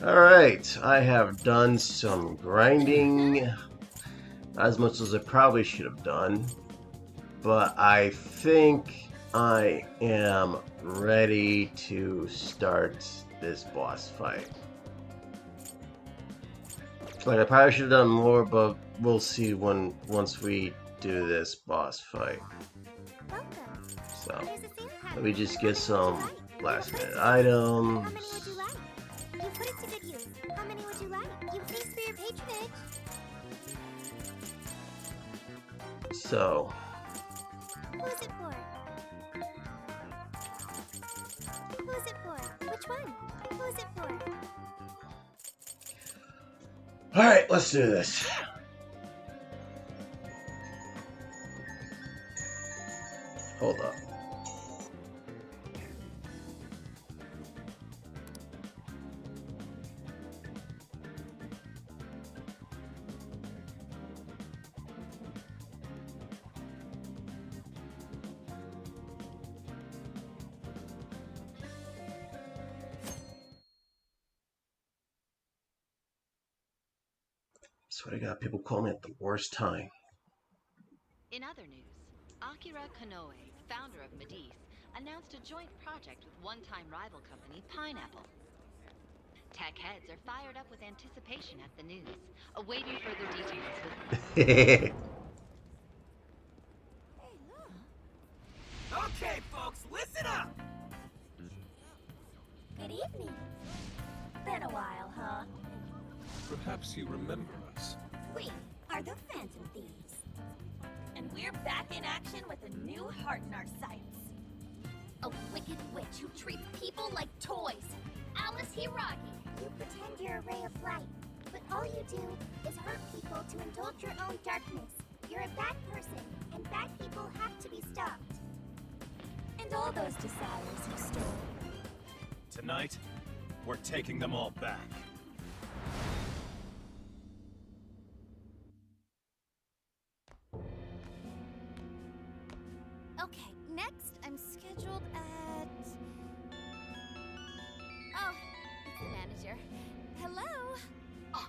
Alright, I have done some grinding, as much as I probably should have done, but I think I am ready to start this boss fight. Like, I probably should have done more, but we'll see once we do this boss fight. So, let me just get some last minute items. You put it to good use. How many would you like? You please for your patronage. So, Who's it for? Who's it for? Which one? Who's it for? alright, let's do this. Hold up. Swear to God, people call me at the worst time. In other news, Akira Konoe, founder of Medice, announced a joint project with one-time rival company Pineapple. Tech heads are fired up with anticipation at the news, awaiting further details with... Okay, folks, listen up! Good evening. Been a while, huh? Perhaps you remember us. We are the Phantom Thieves. And we're back in action with a new heart in our sights. A wicked witch who treats people like toys. Alice Hiragi. You pretend you're a ray of light, but all you do is hurt people to indulge your own darkness. You're a bad person, and bad people have to be stopped. And all those desires you stole. Tonight, we're taking them all back. Okay, next I'm scheduled at... Oh, it's the manager. Hello? Oh,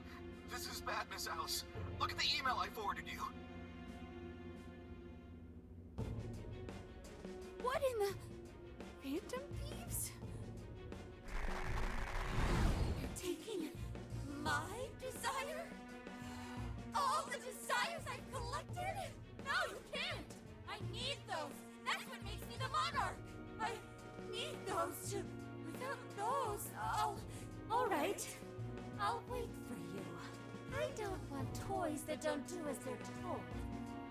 this is bad, Miss Alice. Look at the email I forwarded you. What in the... Phantom Thieves? You're taking my desire? All the desires I've collected? No, you can't! I need those! That's what makes me the monarch! I need those to... Without those, Alright. I'll wait for you. I don't want toys that don't do as they're told.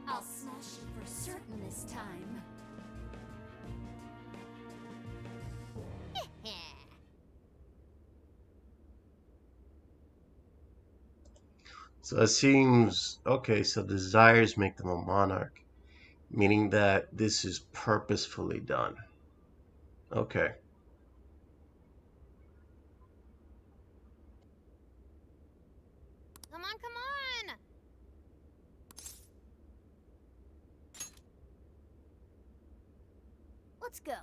I'll smash you for certain this time. So it seems okay. So desires make them a monarch, meaning that this is purposefully done. Okay. Come on, come on! Let's go.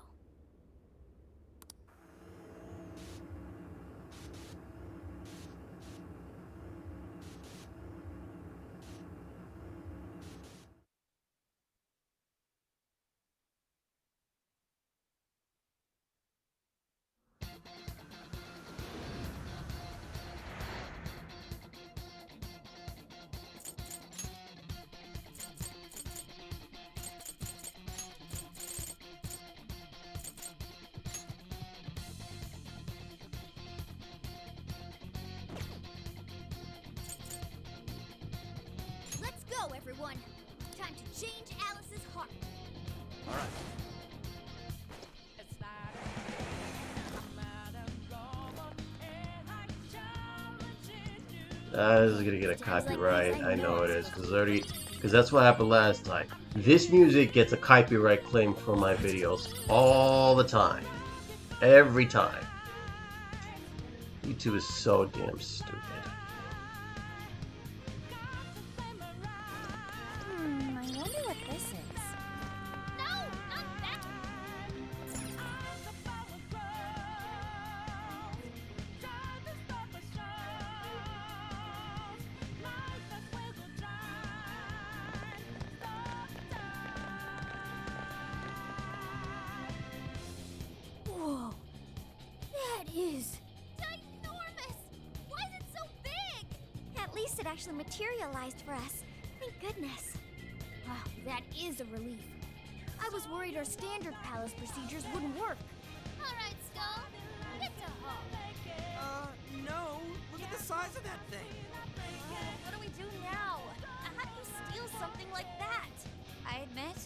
Let's go, everyone! Time to change Alice's heart. All right. This is gonna get a copyright. I know it is, because that's what happened last time. This music gets a copyright claim for my videos all the time. Every time. YouTube is so damn stupid. I wonder what this is. No, not that! That is ginormous! Why is it so big? At least it actually materialized for us. Thank goodness. Wow, that is a relief. I was worried our standard palace procedures wouldn't work. Alright, Skull. Get to home. No. Look at the size of that thing. What do we do now? How do you steal something like that? I admit,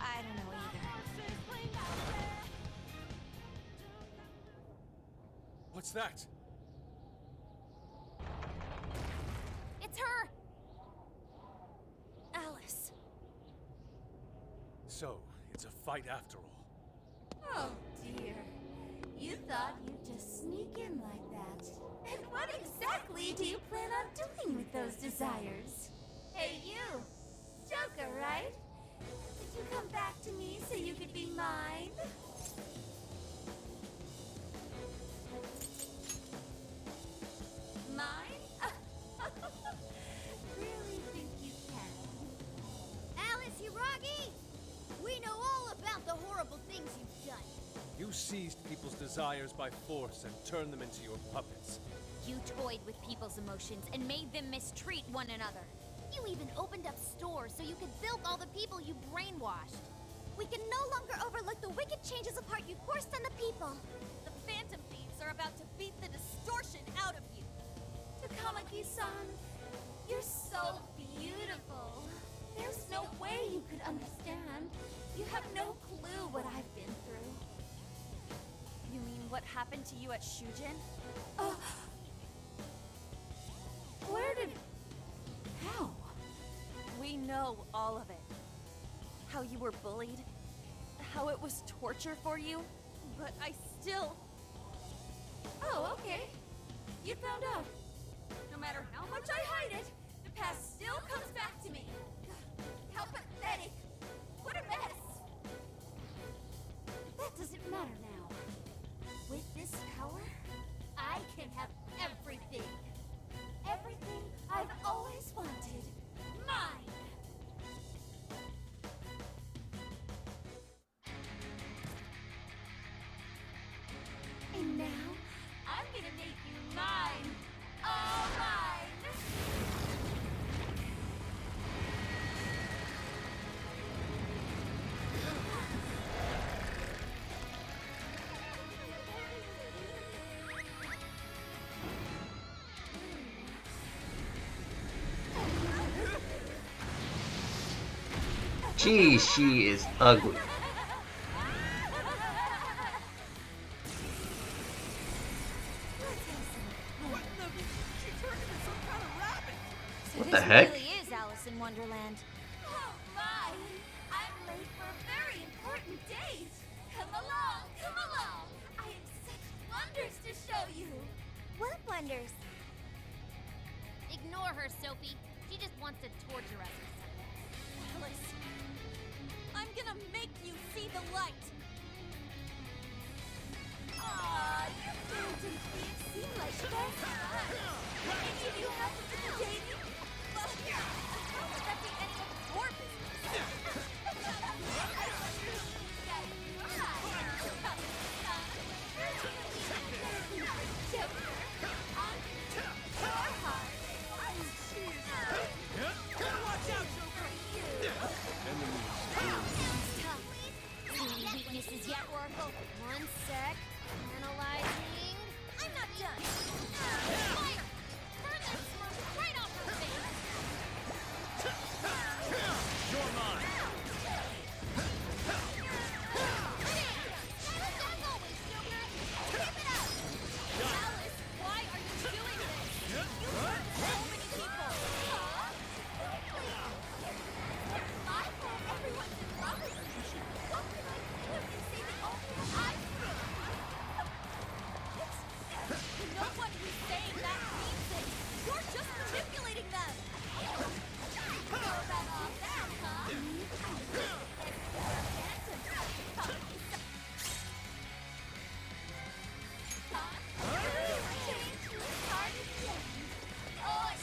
I don't know either. What's that? It's her! Alice. So, it's a fight after all. Oh dear. You thought you'd just sneak in like that. And what exactly do you plan on doing with those desires? Hey you! Joker, right? Did you come back to me so you could be mine? Mine? Really think you can? Alice Hiragi! We know all about the horrible things you've done. You seized people's desires by force and turned them into your puppets. You toyed with people's emotions and made them mistreat one another. You even opened up stores so you could bilk all the people you brainwashed. We can no longer overlook the wicked changes of heart you forced on the people. The Phantom Thieves are about to beat the distortion out of you. Takamaki-san, you're so beautiful. There's no way you could understand. You have no clue what I've been through. You mean what happened to you at Shujin? Where did... How? We know all of it. How you were bullied, how it was torture for you, but I still... Oh, okay. You found out. No matter how much I hide it, the past still comes back to me. How pathetic. What a mess. That doesn't matter now. With this power, I can have everything. Everything I've always wanted. Mine! And now, I'm gonna make you mine. All mine! Gee, she is ugly. What the heck? This really is Alice in Wonderland. Oh my! I'm late for a very important date. Come along, come along. I have such wonders to show you. What wonders? Ignore her, Sophie. She just wants to torture us or something. Alice, I'm gonna make you see the light. Aw, you Phantom Thieves seem like best friends. Any of you happen to be dating? Well, how would that be any of your business? I wonder who these guys Watch out, Joker! Any weaknesses yet, Oracle? One sec. Analyzing. I'm not done. Fire! Burn that smoke right off her face! You're mine. As always, Joker! Keep it up! Alice, why are you doing this? You hurt so many people! My fault everyone's in love with me. What can I do if you say the only one I No one who's saying that means it! You're just manipulating them! know about all that, huh?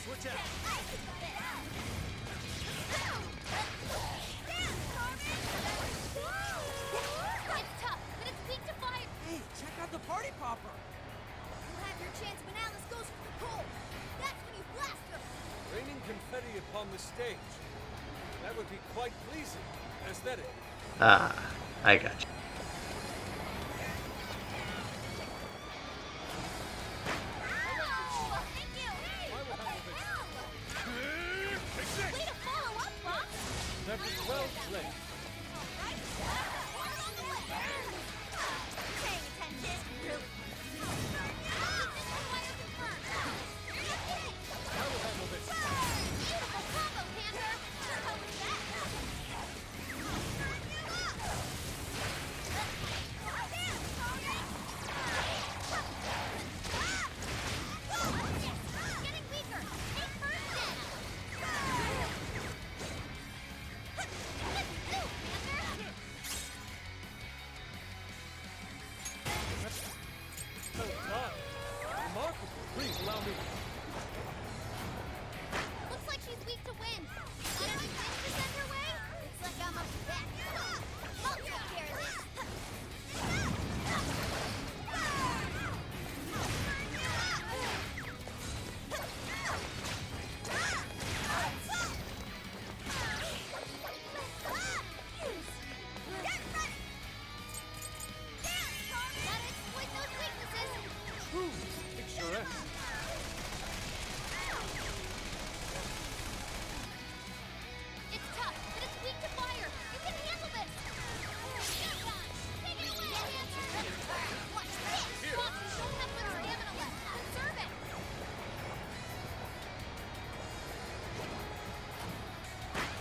Switch out. It's tough, but it's weak to fire. Hey, check out the party popper. have your chance when Alice goes for the pole. That's when you blast them. Raining confetti upon the stage. That would be quite pleasing. Aesthetic. Ah, I got you. Oh, thank you. Hey, what the hell? Way to follow up, Bob. That was well played. Paying attention. Really? I will handle this. Beautiful combo, Panther. How was that? Getting weaker. Take first down. Oh, God. Remarkable. Please allow me. Looks like she's weak to wind. Got any things to send her way? Looks like I'm up to bat. I'll take care of this. Gotta exploit those weaknesses. True. Picturesque. It's tough, but it's weak to fire. You can handle this. Take it away, Panther. Watch this. Stop. You don't have much stamina left. Conserve it.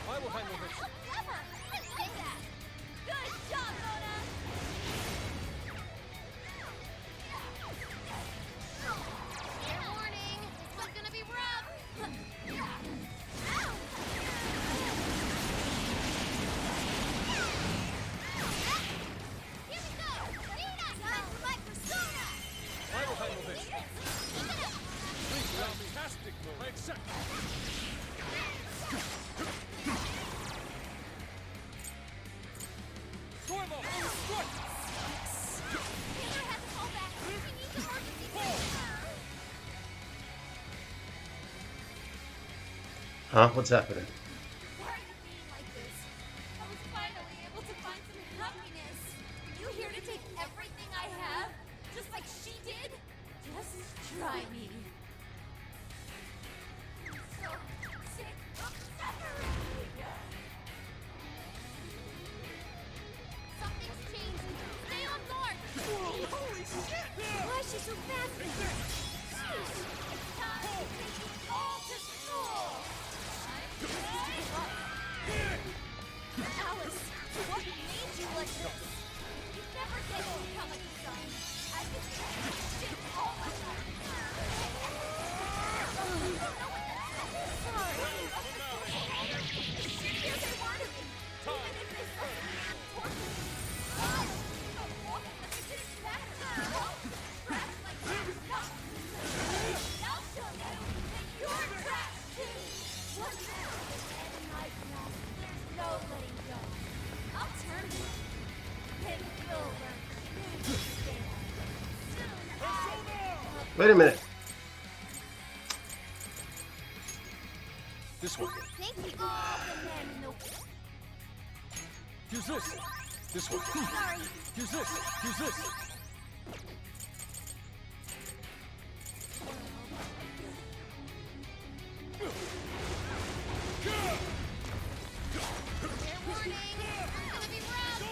I will handle this. How clever. I like that. Good job, Mona. Fair warning. This one's gonna be rough. Here we go. Time for my persona. I will handle this. Please allow me. Fantastic move. I accept. Storm off. Strike. Taylor has a callback. He needs emergency brake. Huh? What's happening? Why are you being like this? I was finally able to find some happiness. You here to take everything I have? Just like she did? Just try me. I'm so sick of suffering. Something's changing. Stay on guard. Holy shit! Why is she so fast? Jeez. It's time to take you all to school. Alice, what made you like this? You never get to become a designer. I just shit all my life. I don't know what that is. Sorry. Here's a word of it. Even if they suffer torture. I don't know but it didn't matter. Trash like that. No. I'll show you that you're trash too. What's that? And my friend, there's no letting go. I'll turn it. And you'll learn to stand. Soon Wait a minute. This one. Thank you, all the men in the... Use this. This one. Sorry. Use this. Use this. Fair warning. It's gonna be rough.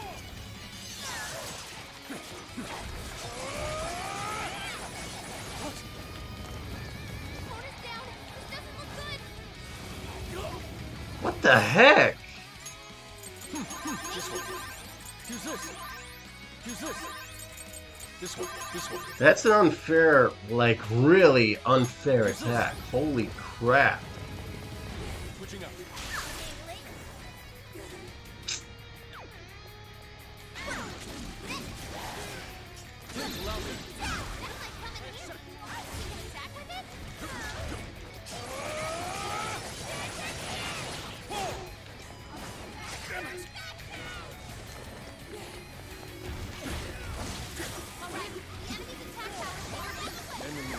Hold us down. This doesn't look good. What the heck? This one. Use this. Use this. This one. This one. That's an unfair, like really unfair attack. Holy crap. Switching up. Please allow me. Enemy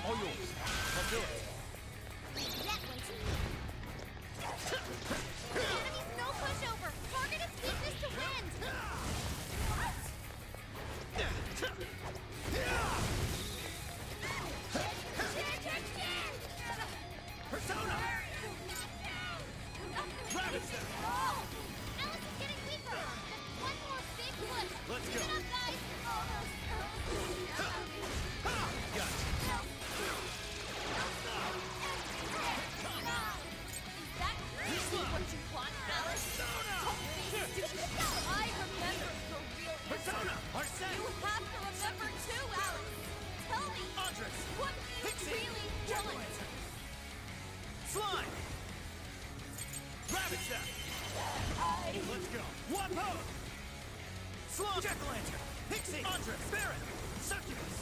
All yours. I'll do it. That one too. Enemies no pushover. Target its weakness to wind. What? Persona! Ravage them! Oh! Alice is getting weaker. Just one more big push. Let's Keep go. it up, guys. Gotcha. Is that really what you want, Alice? Don't be stupid. I remember your real answer. Persona! Arsene! You have to remember too, Alice. Tell me, Andres! what do you Pixie! really Jack want? Lantern! Slime! Ravage them! Let's go! Wapo! Slime! Jack Lantern! Pixie! Andres! Baron! Succubus!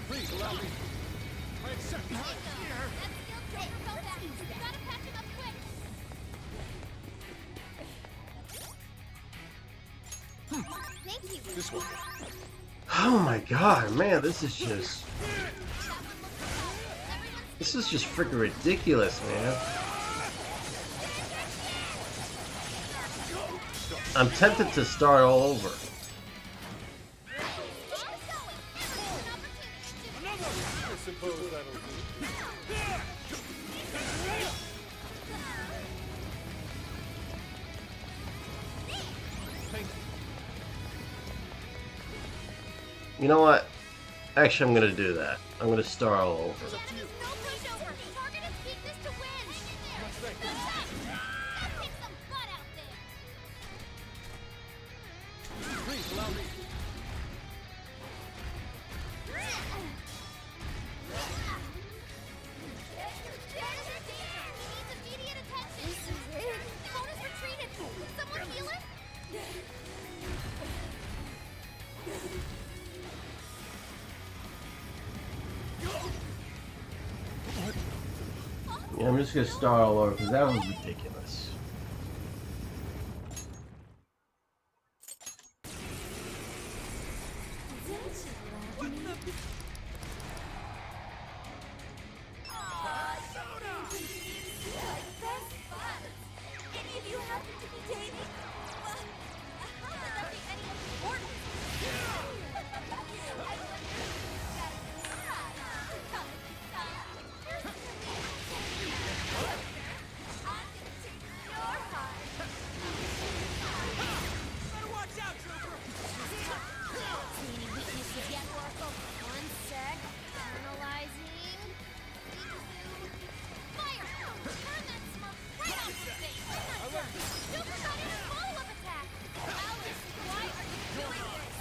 Please allow me. I accept. That skill check for both actors. You gotta patch him up quick. Thank you. This one. Oh my god, man, this is just... This is just freaking ridiculous, man. I'm tempted to start all over. I suppose that'll do. Thank you. You know what? Actually, I'm gonna do that. I'm gonna start all over. No pushover. Target its weakness to win. Thank Good you. job. That takes some butt out there. Please allow me. He needs immediate attention. Phone is retreated. Can someone heal him? Yeah, I'm just gonna start all over because that was ridiculous. Best buds. Any of you happen to be dating? Well, how could that be any less important? Better watch out, Trooper! Any weaknesses yet, Oracle? One sec. Analyzing. Fire! Turn that smoke right off his face. I'm not done. Super got in a follow-up attack. Alice, why are you doing this?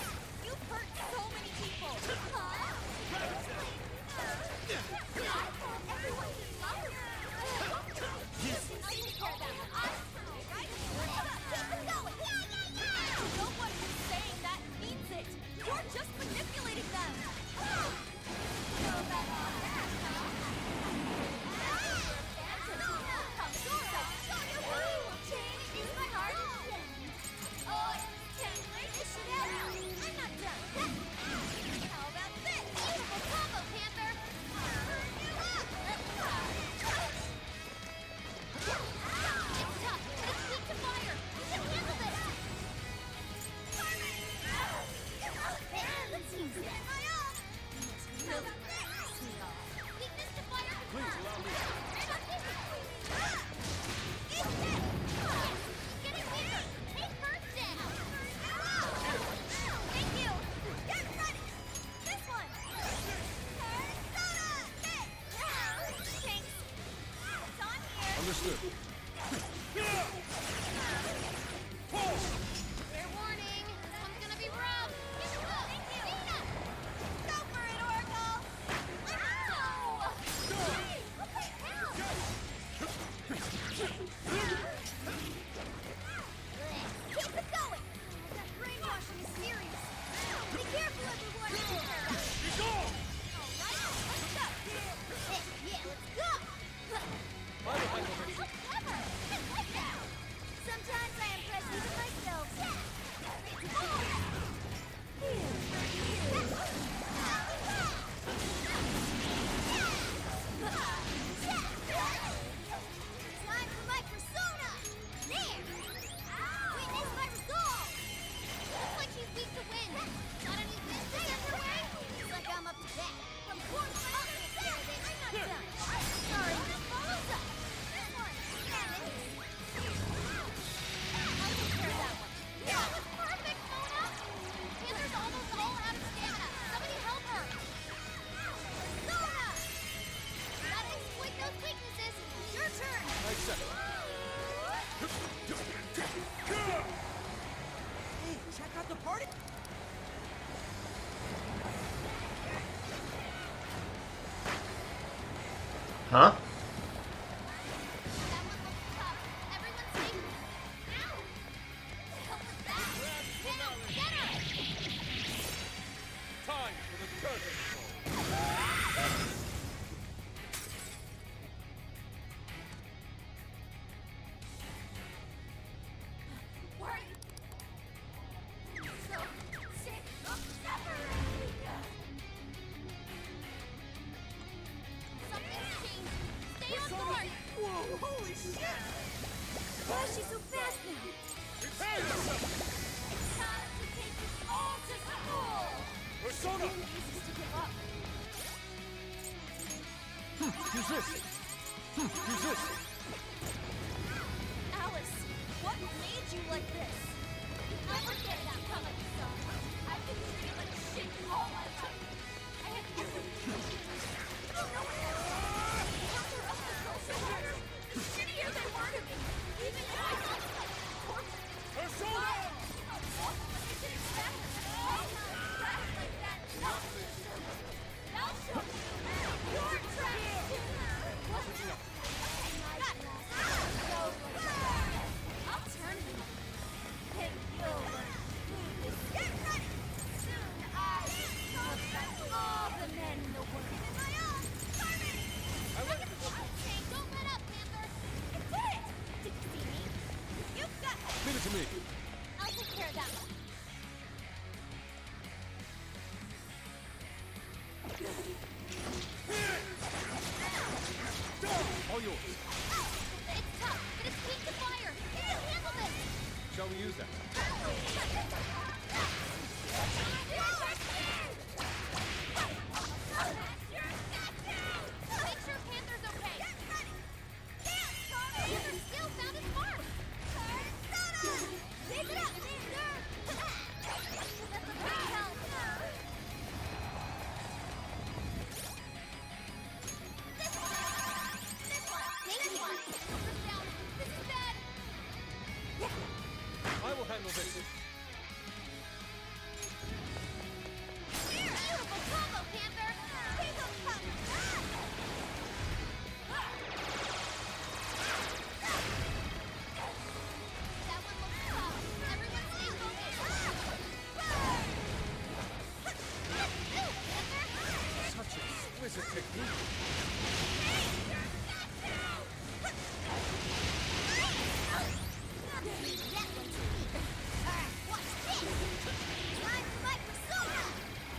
You've hurt so many people. Huh? I thought everyone was lovers. You care about us, right? Keep it going. You know what you're saying, that means it. You're just manipulating them. Please allow me. Understood. Fair warning. This one's gonna be rough. Nina! Go for it, Oracle! Ow! What the hell? Keep it going! That brainwashing is serious. Be careful, everyone! Alright, let's go! Yeah, let's go! By the way, at the party? Huh? That one looks tough. Everyone safe? Ow! What the hell was that? Get him! Get him! Time for the curtain call. Why are you so sick of suffering? Something's changed. Stay on guard! Whoa, holy shit! Why is she so fast now? Prepare yourself! It's time to take this all to school! Persona! Easy to give up. Use this! Use this! Alice, what made you like this? I forget that coming, son. I've been treated like shit all my life. I had everything. I don't know what else. The further up the social ladder, the shittier they were to me. Even if I got stuff. Persona! I didn't expect all trash like that. No. I'll show you. You're trash too. What? I'll turn him. And you'll learn who this is. Get ready! Soon I will become all the men in the world. In my own! Sorry! I like this. Okay, don't let up, Panther! I did it! Did you see me? You got it! Leave it to me. I'll take care of that one. All yours. It's tough, but it's weak to fire. You can handle this! Shall we use that? Make sure Panther's okay. Panther still found his mark. Take it up, Panther. That's a big help. This one. Thank you. This down. This is bad. I will handle this. Beautiful combo, Panther. Take them, that one looks tough. Everyone stay focused. Such exquisite technique.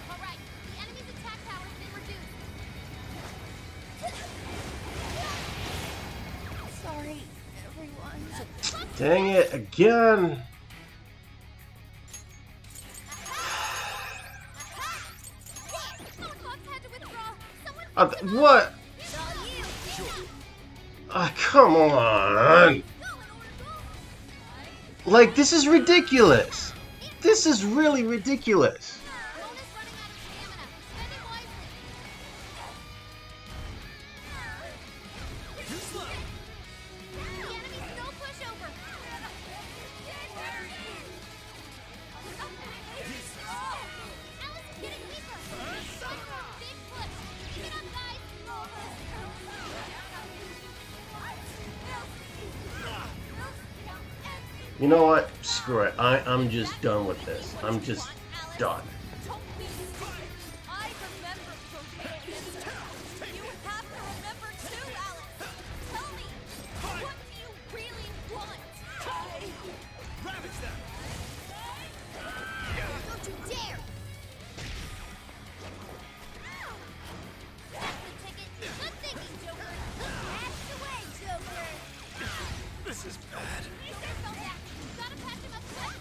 Alright, the enemy's attack power's been reduced. Sorry, everyone. Dang it again. Cyclops had to withdraw. Someone What? it's all you. Come on. Like, this is ridiculous. This is really ridiculous. Bonus running out of stamina. Spend it wisely. Too slow! The enemy's no pushover. Alice is getting weaker. Big push. Keep it up, guys. You know what? Screw it. I'm just done with this. I'm just done. Don't be stupid. I remember your weakness. You have to remember too, Alice. Tell me, what do you really want? Ravage them! Don't you dare! That's the ticket. Good thinking, Joker. Act away, Joker. This is bad. Joker fell back. You gotta patch him up quick.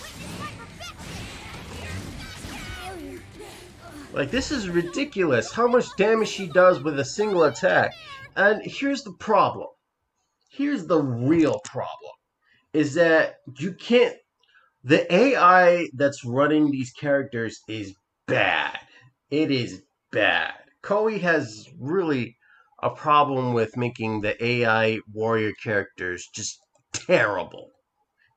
Witness my perfection. Failure. Like, this is ridiculous how much damage she does with a single attack. And here's the problem. Here's the real problem. Is that you can't... The AI that's running these characters is bad. It is bad. Koei has really a problem with making the AI warrior characters just terrible.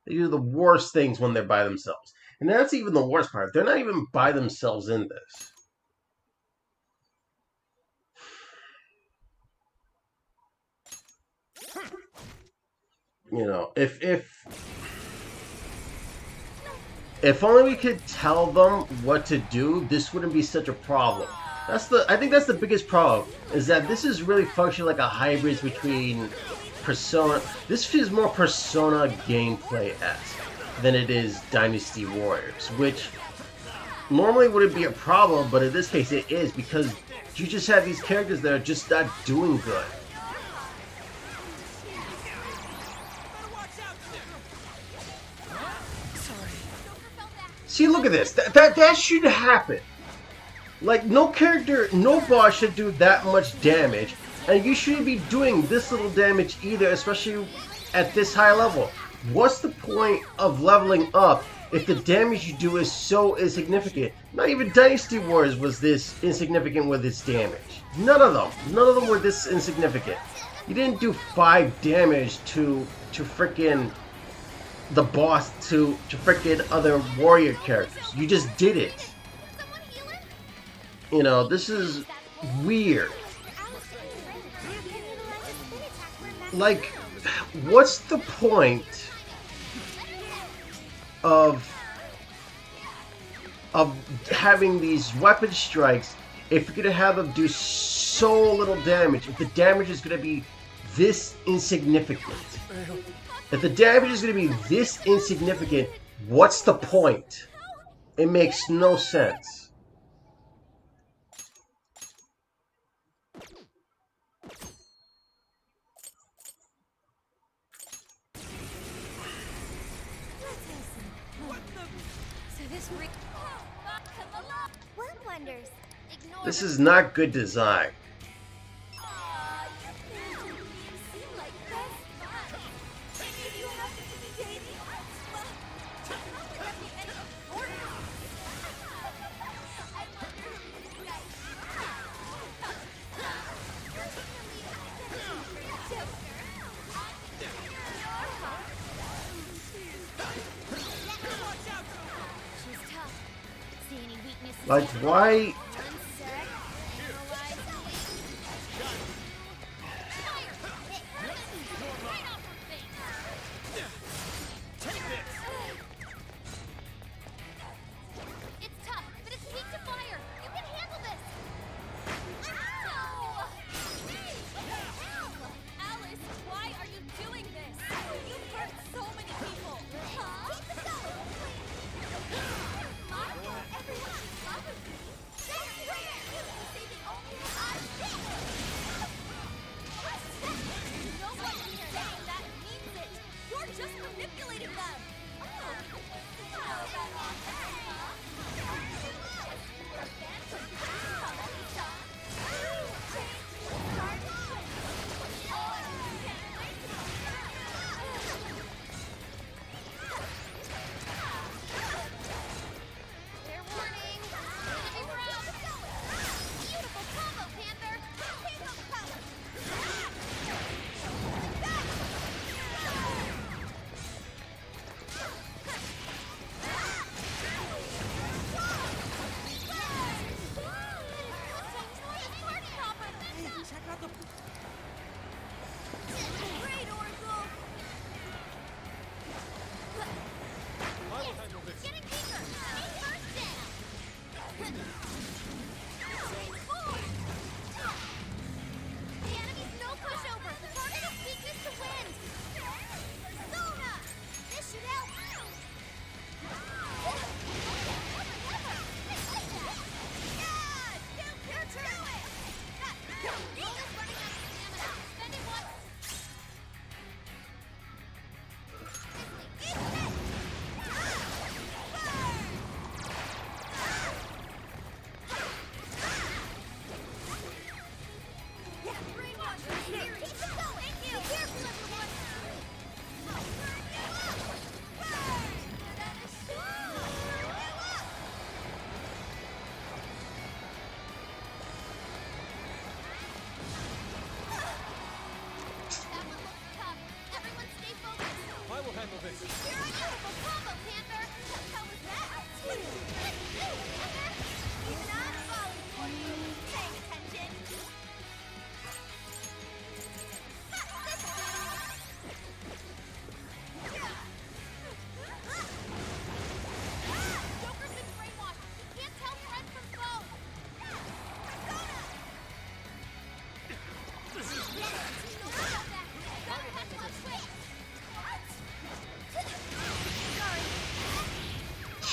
They do the worst things when they're by themselves. And that's even the worst part. They're not even by themselves in this. You know, if only we could tell them what to do, this wouldn't be such a problem. I think that's the biggest problem, is that this is really functioning like a hybrid between Persona. This feels more Persona gameplay-esque than it is Dynasty Warriors, which normally wouldn't be a problem, but in this case it is, because you just have these characters that are just not doing good. See, look at this. That should happen. Like, no character, no boss should do that much damage, and you shouldn't be doing this little damage either, especially at this high level. What's the point of leveling up if the damage you do is so insignificant? Not even Dynasty Wars was this insignificant with its damage. None of them were this insignificant. You didn't do 5 damage to frickin' the boss, to frickin' other warrior characters. You just did it. You know, this is weird. Like, what's the point of having these weapon strikes if you're gonna have them do so little damage, if the damage is gonna be this insignificant? If the damage is gonna be this insignificant, what's the point? It makes no sense. This is not good design. Like, why?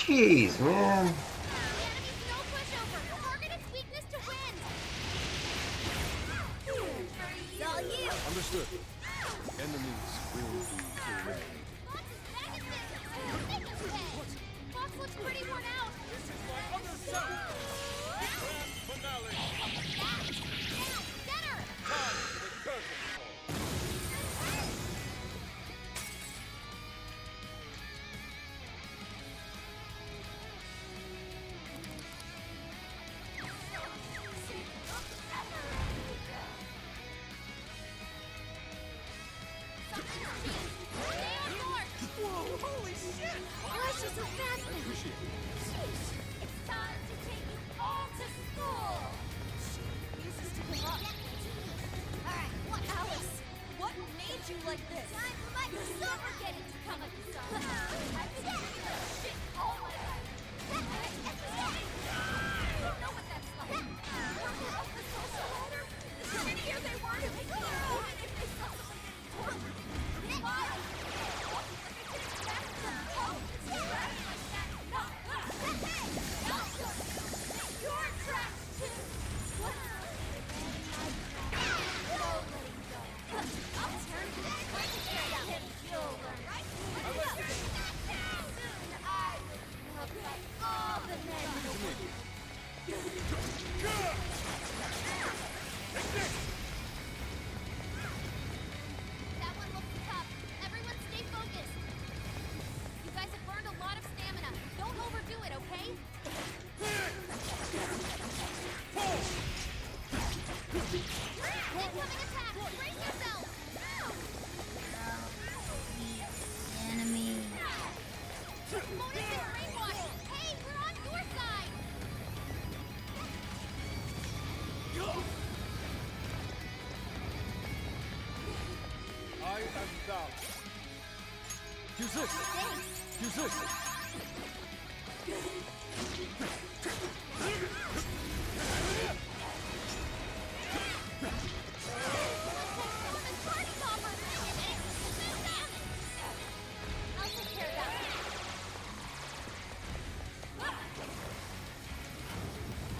Jeez, man. The enemy's no pushover. Target its weakness to win. It's all you. Understood. Enemies will be eliminated. Fox is back in business. Take us away. Fox looks pretty worn out. This is my other son! Grand finale! Down, get her. Time for the curtain call. Something's changed. Stay on board. Whoa, holy shit! Why is she so fast now? Sheesh. It's time to take you all to school. She refuses to give up. Alright, what, Alice? What made you like this? Time for my summer getting to come at the sun. I've been doing this shit all my life. You don't know what that's like. Working off the social ladder. The shitty here they were to make me a woman if they saw someone getting tortured. Why? That one looks tough. Everyone stay focused. You guys have burned a lot of stamina. Don't overdo it, okay? Incoming attack! Brace yourself! Enemy. Opponent's been brainwashed! Hey, we're on your side! I am down. Use this! Use this! Party popper! I'll take care of that.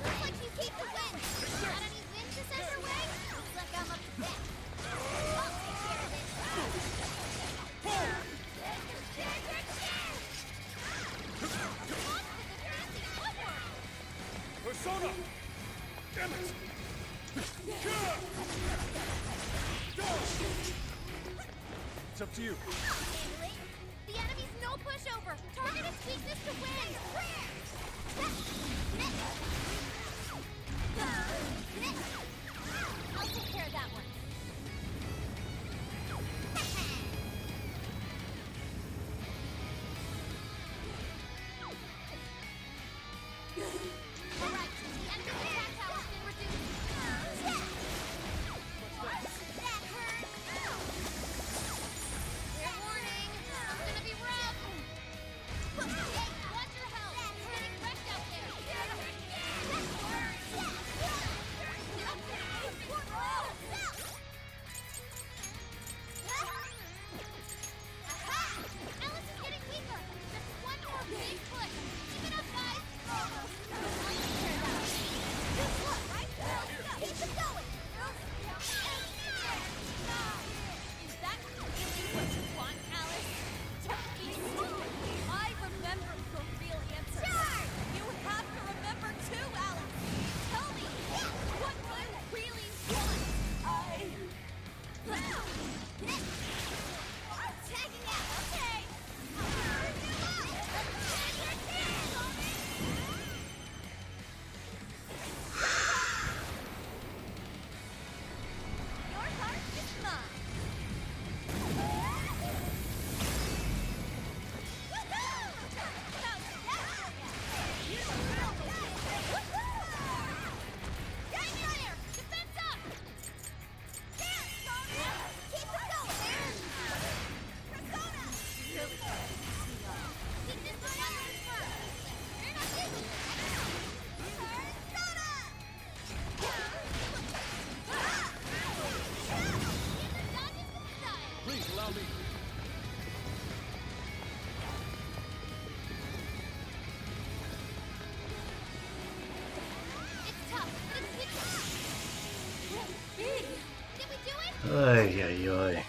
Looks like you keep the win. Got any wins to send her way? Looks like I'm up to bat. I'll take care of it. Persona! Damn it! It's up to you. The enemy's no pushover. Target its weakness to win. I'll take care of that one. All right, the enemy attack power's been reduced. That hurt. Fair warning, it's gonna be rough. Hey, watch Ay, ay, ay.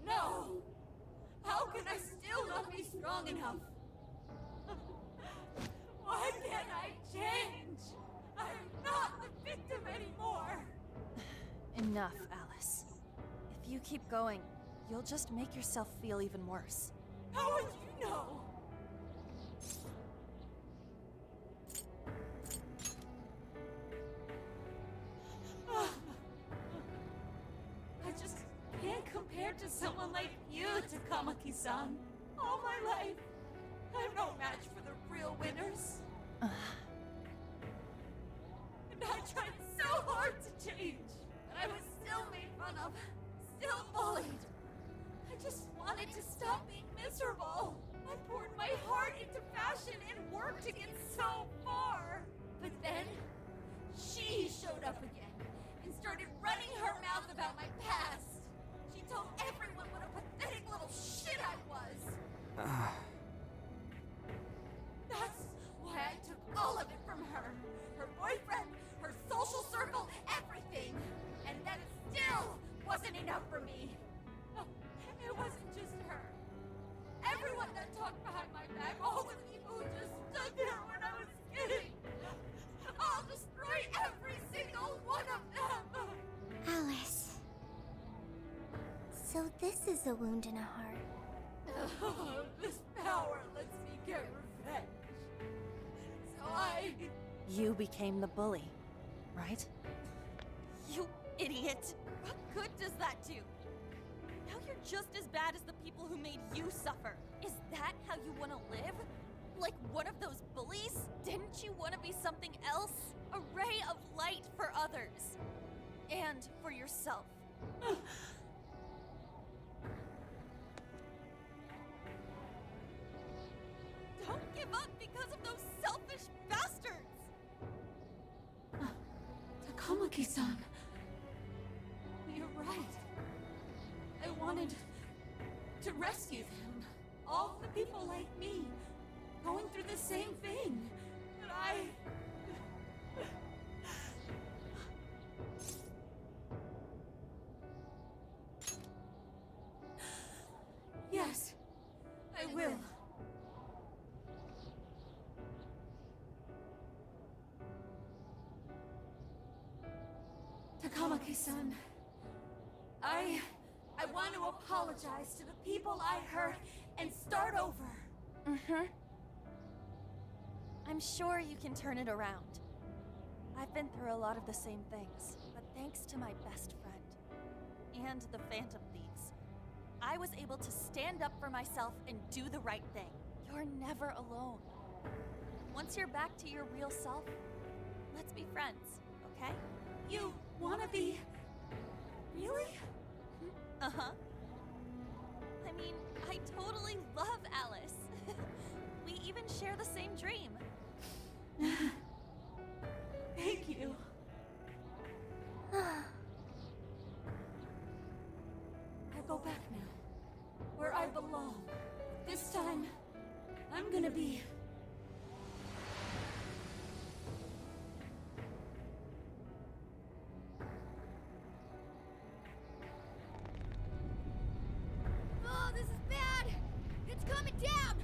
No! How can I still not be strong enough? Why can't I change? I'm not the victim anymore! Enough, Alice. If you keep going, you'll just make yourself feel even worse. How would you know? I just can't compare to someone like you, Takamaki-san. All my life, I'm no match for the real winners. And I tried so hard to change, but I was still made fun of, still bullied. I just wanted to stop being miserable. I poured my heart into fashion and worked to get so far. But then, she showed up again and started running her mouth about my past. She told everyone what a pathetic little shit I was. That's why I took all of it from her. Her boyfriend, her social circle, everything. And that still wasn't enough for me. It wasn't just her. Everyone that talked behind my back, all the people who just stood there when I was kidding. I'll destroy every single one of them. Alice. So this is a wound in a heart. This power lets me get revenge. So I... You became the bully, right? You idiot! What good does that do? Now you're just as bad as the people who made you suffer. Is that how you want to live? Like one of those bullies? Didn't you want to be something else? A ray of light for others. And for yourself. Don't give up because of those selfish bastards! Takamaki-san. You're right. I wanted to rescue them. All the people like me, going through the same thing. But I... Yes, I will. Takamaki-san, I want to apologize to the people I hurt and start over. Mm-hmm. I'm sure you can turn it around. I've been through a lot of the same things, but thanks to my best friend and the Phantom Thieves, I was able to stand up for myself and do the right thing. You're never alone. Once you're back to your real self, let's be friends, okay? You wanna be... Really? Uh-huh. I mean, I totally love Alice. We even share the same dream. Thank you. I go back now, where I belong. This time, I'm gonna be... Oh, this is bad! It's coming down!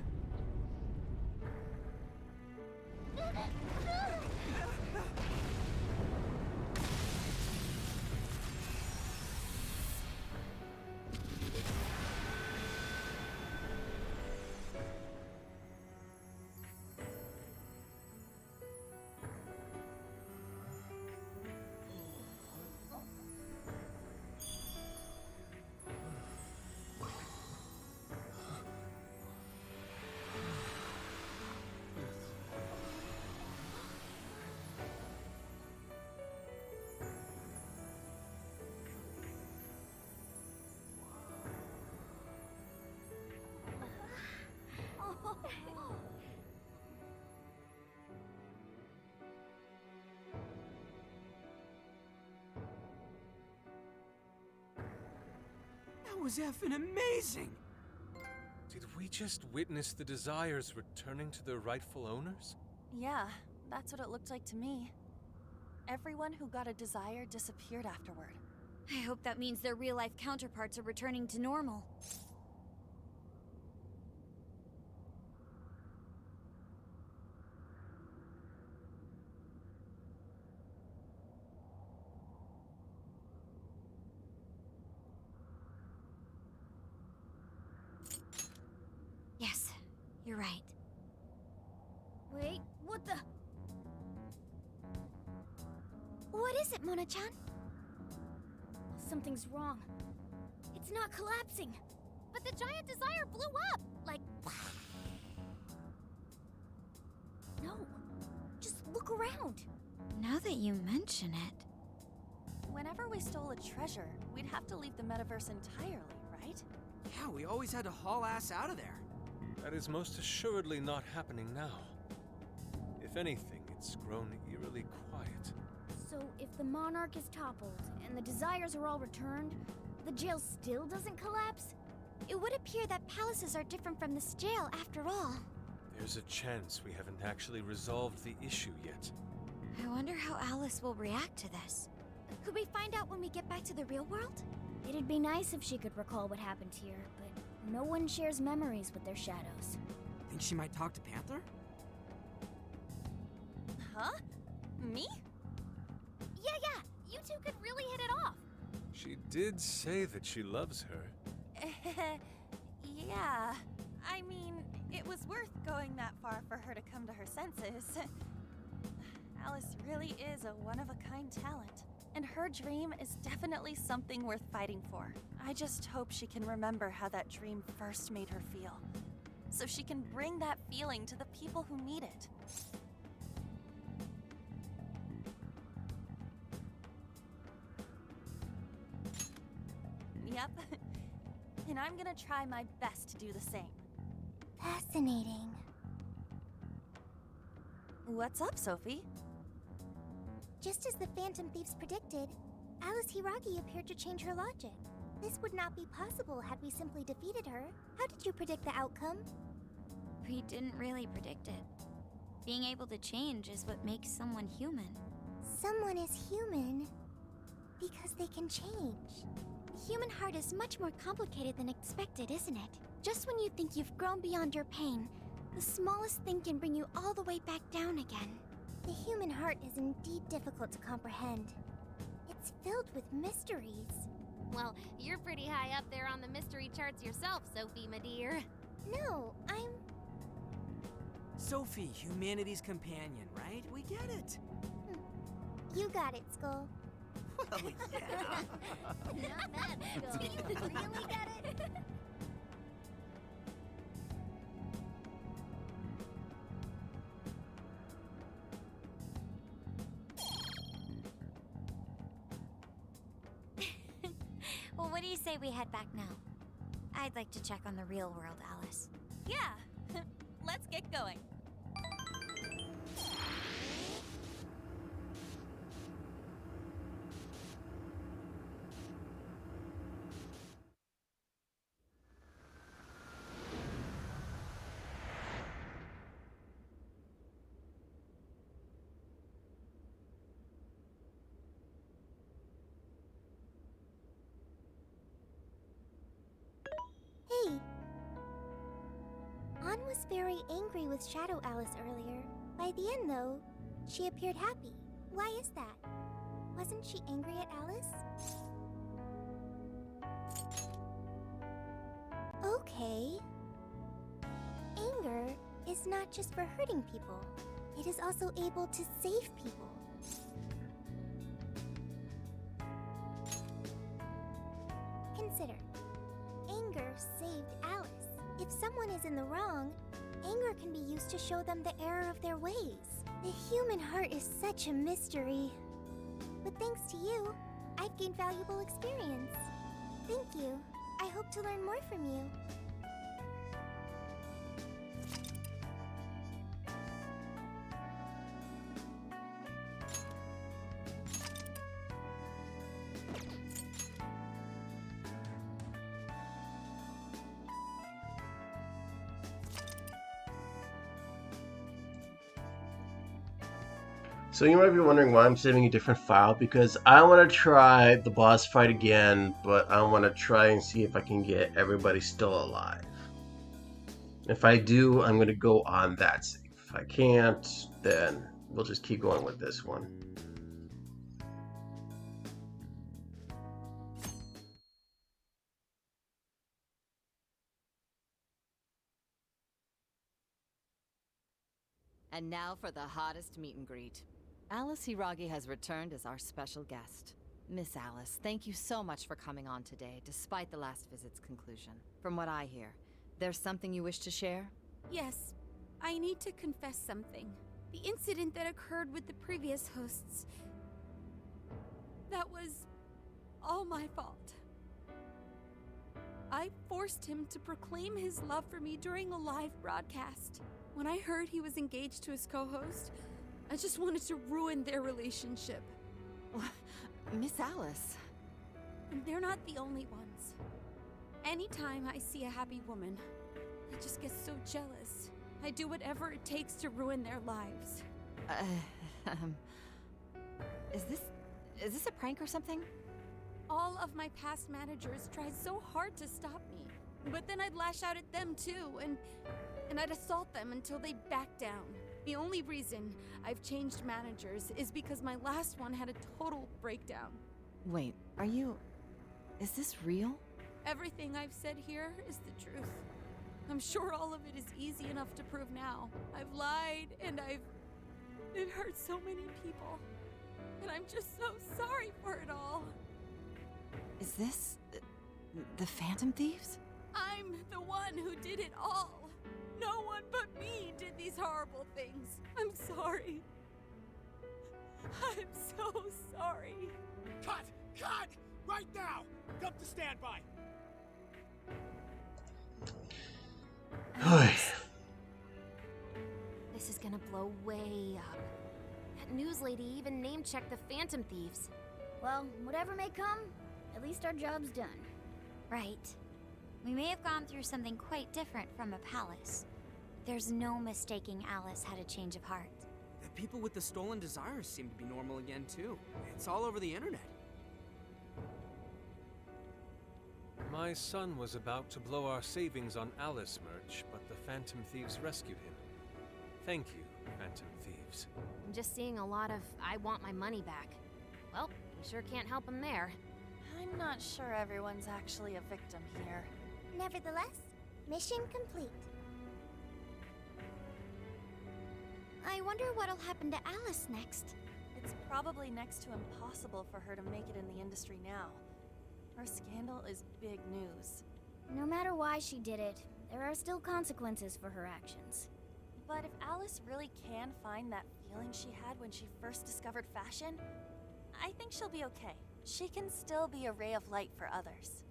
That was effing amazing! Did we just witness the Desires returning to their rightful owners? Yeah, that's what it looked like to me. Everyone who got a desire disappeared afterward. I hope that means their real-life counterparts are returning to normal. Yes, you're right. Wait, what the? What is it, Mona-chan? Something's wrong. It's not collapsing. But the giant desire blew up! Like... No. Just look around. Now that you mention it... Whenever we stole a treasure, we'd have to leave the metaverse entirely, right? Yeah, we always had to haul ass out of there. That is most assuredly not happening now. If anything, it's grown eerily quiet. So if the Monarch is toppled, and the Desires are all returned, the jail still doesn't collapse? It would appear that palaces are different from this jail after all. There's a chance we haven't actually resolved the issue yet. I wonder how Alice will react to this. Could we find out when we get back to the real world? It'd be nice if she could recall what happened here, but no one shares memories with their shadows. Think she might talk to Panther? Huh? Me? Yeah, you two could really hit it off. She did say that she loves her. Yeah. I mean, it was worth going that far for her to come to her senses. Alice really is a one-of-a-kind talent. And her dream is definitely something worth fighting for. I just hope she can remember how that dream first made her feel. So she can bring that feeling to the people who need it. Yep. And I'm gonna try my best to do the same. Fascinating. What's up, Sophie? Just as the Phantom Thieves predicted, Alice Hiragi appeared to change her logic. This would not be possible had we simply defeated her. How did you predict the outcome? We didn't really predict it. Being able to change is what makes someone human. Someone is human because they can change. The human heart is much more complicated than expected, isn't it? Just when you think you've grown beyond your pain, the smallest thing can bring you all the way back down again. The human heart is indeed difficult to comprehend. It's filled with mysteries. Well, you're pretty high up there on the mystery charts yourself, Sophie, my dear. No, I'm... Sophie, humanity's companion, right? We get it. You got it, Skull. Well, yeah. Not bad, Skull. Do you really get it? Well, what do you say we head back now? I'd like to check on the real world, Alice. Yeah. Let's get going. Hey! Ann was very angry with Shadow Alice earlier. By the end, though, she appeared happy. Why is that? Wasn't she angry at Alice? Okay. Anger is not just for hurting people. It is also able to save people. Consider. Anger saved Alice. If someone is in the wrong, anger can be used to show them the error of their ways. The human heart is such a mystery. But thanks to you, I've gained valuable experience. Thank you. I hope to learn more from you. So you might be wondering why I'm saving a different file, because I want to try the boss fight again, but I want to try and see if I can get everybody still alive. If I do, I'm going to go on that save. If I can't, then we'll just keep going with this one. And now for the hottest meet and greet. Alice Hiragi has returned as our special guest. Miss Alice, thank you so much for coming on today, despite the last visit's conclusion. From what I hear, there's something you wish to share? Yes, I need to confess something. The incident that occurred with the previous hosts. That was all my fault. I forced him to proclaim his love for me during a live broadcast. When I heard he was engaged to his co-host, I just wanted to ruin their relationship. Miss Alice. And they're not the only ones. Anytime I see a happy woman, I just get so jealous. I do whatever it takes to ruin their lives. Is this a prank or something? All of my past managers tried so hard to stop me, but then I'd lash out at them too, and I'd assault them until they'd back down. The only reason I've changed managers is because my last one had a total breakdown. Wait, is this real? Everything I've said here is the truth. I'm sure all of it is easy enough to prove now. I've lied, and it hurt so many people. And I'm just so sorry for it all. Is this the Phantom Thieves? I'm the one who did it all. No one but me did these horrible things. I'm sorry. I'm so sorry. Cut! Cut! Right now! Come to standby! This is gonna blow way up. That news lady even name-checked the Phantom Thieves. Well, whatever may come, at least our job's done. Right. We may have gone through something quite different from a palace. There's no mistaking Alice had a change of heart. The people with the stolen desires seem to be normal again, too. It's all over the internet. My son was about to blow our savings on Alice merch, but the Phantom Thieves rescued him. Thank you, Phantom Thieves. I'm just seeing a lot of I want my money back. Well, we sure can't help him there. I'm not sure everyone's actually a victim here. Nevertheless, mission complete. I wonder what'll happen to Alice next. It's probably next to impossible for her to make it in the industry now. Her scandal is big news. No matter why she did it, there are still consequences for her actions. But if Alice really can find that feeling she had when she first discovered fashion, I think she'll be okay. She can still be a ray of light for others,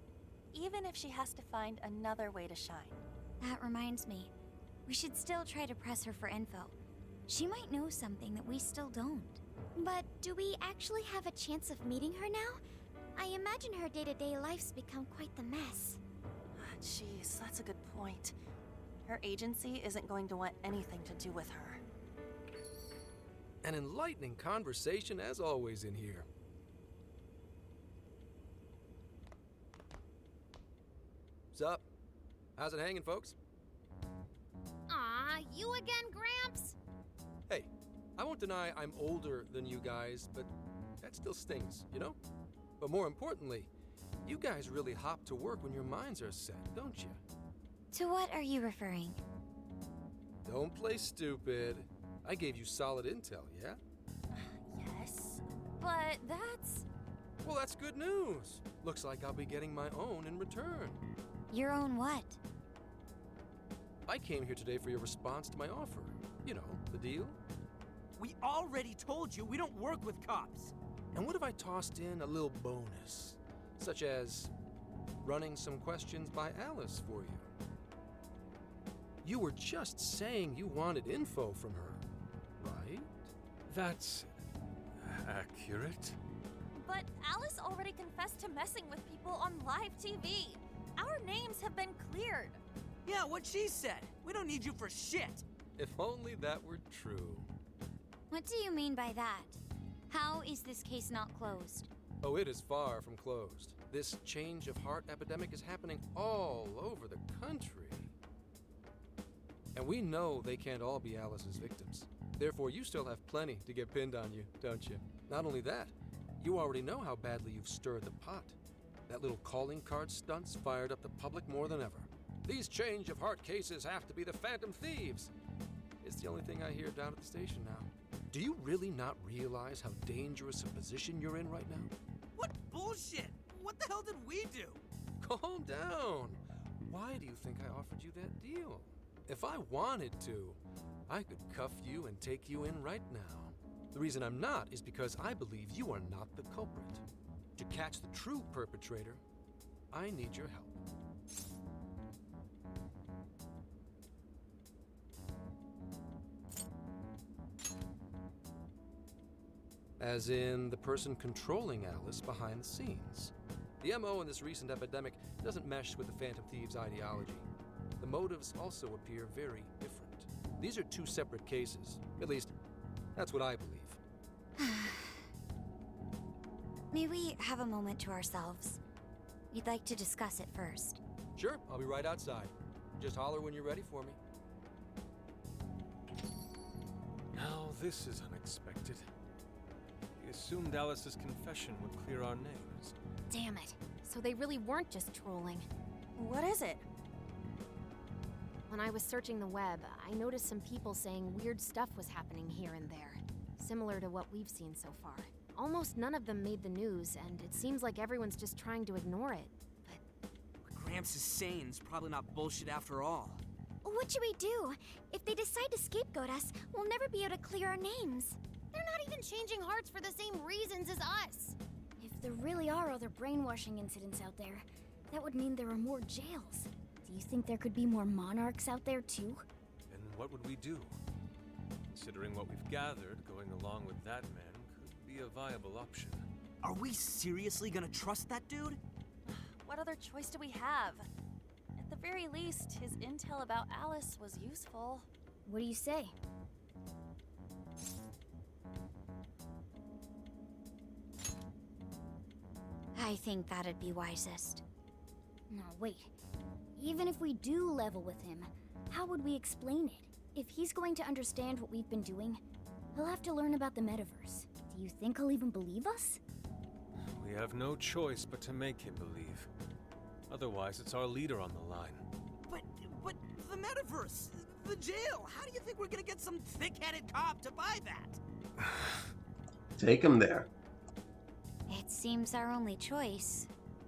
even if she has to find another way to shine. That reminds me, we should still try to press her for info. She might know something that we still don't. But do we actually have a chance of meeting her now? I imagine her day-to-day life's become quite the mess. Jeez, that's a good point. Her agency isn't going to want anything to do with her. An enlightening conversation as always in here. Sup? How's it hanging, folks? Aw, you again, Gramps? Hey, I won't deny I'm older than you guys, but that still stings, you know? But more importantly, you guys really hop to work when your minds are set, don't you? To what are you referring? Don't play stupid. I gave you solid intel, yeah? Yes, but that's... Well, that's good news. Looks like I'll be getting my own in return. Your own what? I came here today for your response to my offer. You know, the deal. We already told you we don't work with cops. And what if I tossed in a little bonus? Such as running some questions by Alice for you. You were just saying you wanted info from her, right? That's accurate. But Alice already confessed to messing with people on live TV. Our names have been cleared. Yeah, what she said. We don't need you for shit. If only that were true. What do you mean by that? How is this case not closed? Oh, it is far from closed. This change of heart epidemic is happening all over the country. And we know they can't all be Alice's victims. Therefore, you still have plenty to get pinned on you, don't you? Not only that, you already know how badly you've stirred the pot. That little calling card stunt's fired up the public more than ever. These change of heart cases have to be the Phantom Thieves. It's the only thing I hear down at the station now. Do you really not realize how dangerous a position you're in right now? What bullshit? What the hell did we do? Calm down. Why do you think I offered you that deal? If I wanted to, I could cuff you and take you in right now. The reason I'm not is because I believe you are not the culprit. To catch the true perpetrator, I need your help. As in the person controlling Alice behind the scenes. The MO in this recent epidemic doesn't mesh with the Phantom Thieves' ideology. The motives also appear very different. These are two separate cases. At least, that's what I believe. May we have a moment to ourselves? We'd like to discuss it first. Sure, I'll be right outside. Just holler when you're ready for me. Now this is unexpected. We assumed Alice's confession would clear our names. Damn it. So they really weren't just trolling. What is it? When I was searching the web, I noticed some people saying weird stuff was happening here and there, similar to what we've seen so far. Almost none of them made the news, and it seems like everyone's just trying to ignore it. But what Gramps is saying is probably not bullshit after all. What should we do? If they decide to scapegoat us, we'll never be able to clear our names. they're not even changing hearts for the same reasons as us. If there really are other brainwashing incidents out there, that would mean there are more jails. Do you think there could be more monarchs out there too? And what would we do? Considering what we've gathered, going along with that man could be a viable option. Are we seriously gonna trust that dude? What other choice do we have? At the very least, his intel about Alice was useful. What do you say? I think that'd be wisest. No, wait. Even if we do level with him, how would we explain it? If he's going to understand what we've been doing, he'll have to learn about the metaverse. Do you think he'll even believe us? We have no choice but to make him believe. Otherwise, it's our leader on the line. But the metaverse, the jail, how do you think we're gonna get some thick-headed cop to buy that? Take him there. It seems our only choice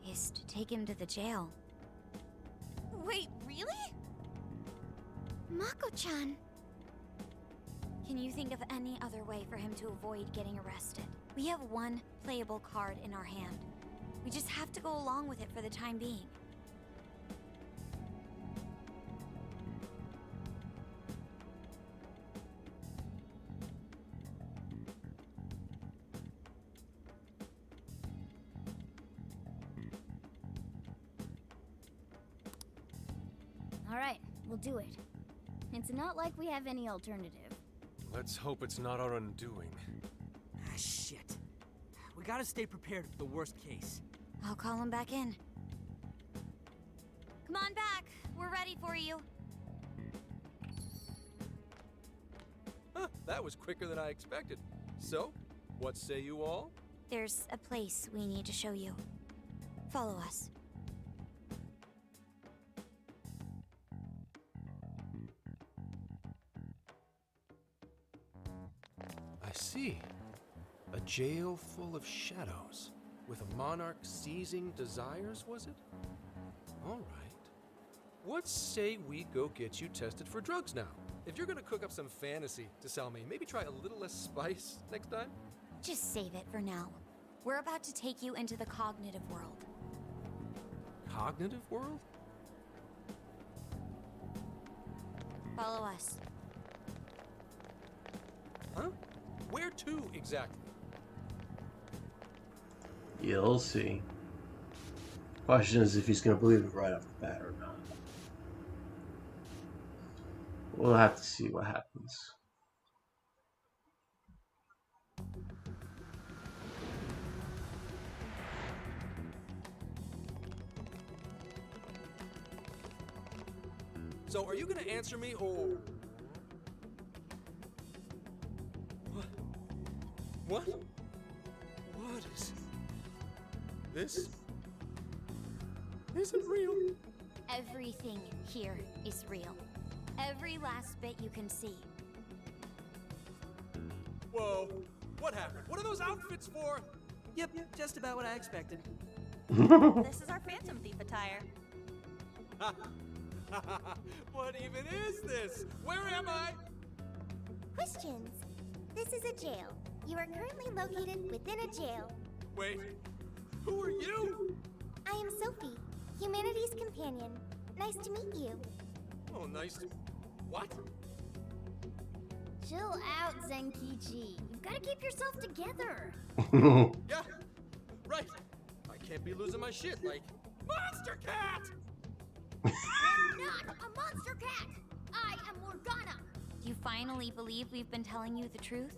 is to take him to the jail. Wait, really? Mako-chan! Can you think of any other way for him to avoid getting arrested? We have one playable card in our hand. We just have to go along with it for the time being. Alright, we'll do it. It's not like we have any alternative. Let's hope it's not our undoing. Ah, shit. We gotta stay prepared for the worst case. I'll call him back in. Come on back. We're ready for you. Huh, that was quicker than I expected. So, what say you all? There's a place we need to show you. Follow us. I see. A jail full of shadows. With a monarch seizing desires, was it? All right. What say we go get you tested for drugs now? If you're gonna cook up some fantasy to sell me, maybe try a little less spice next time? Just save it for now. We're about to take you into the cognitive world. Cognitive world? Follow us. Huh? Where to, exactly? You'll see. Question is if he's going to believe it right off the bat or not. We'll have to see what happens. So, are you gonna answer me, or... What? What is... This... isn't real. Everything here is real. Every last bit you can see. Whoa. What happened? What are those outfits for? Yep, just about what I expected. This is our Phantom Thief attire. What even is this? Where am I? Questions. This is a jail. You are currently located within a jail. Wait, who are you? I am Sophie, humanity's companion. Nice to meet you. Oh, nice to... What? Chill out, Zenkichi. You've got to keep yourself together. Yeah, right. I can't be losing my shit like... Monster Cat! I'm not a monster cat! I am Morgana! Do you finally believe we've been telling you the truth?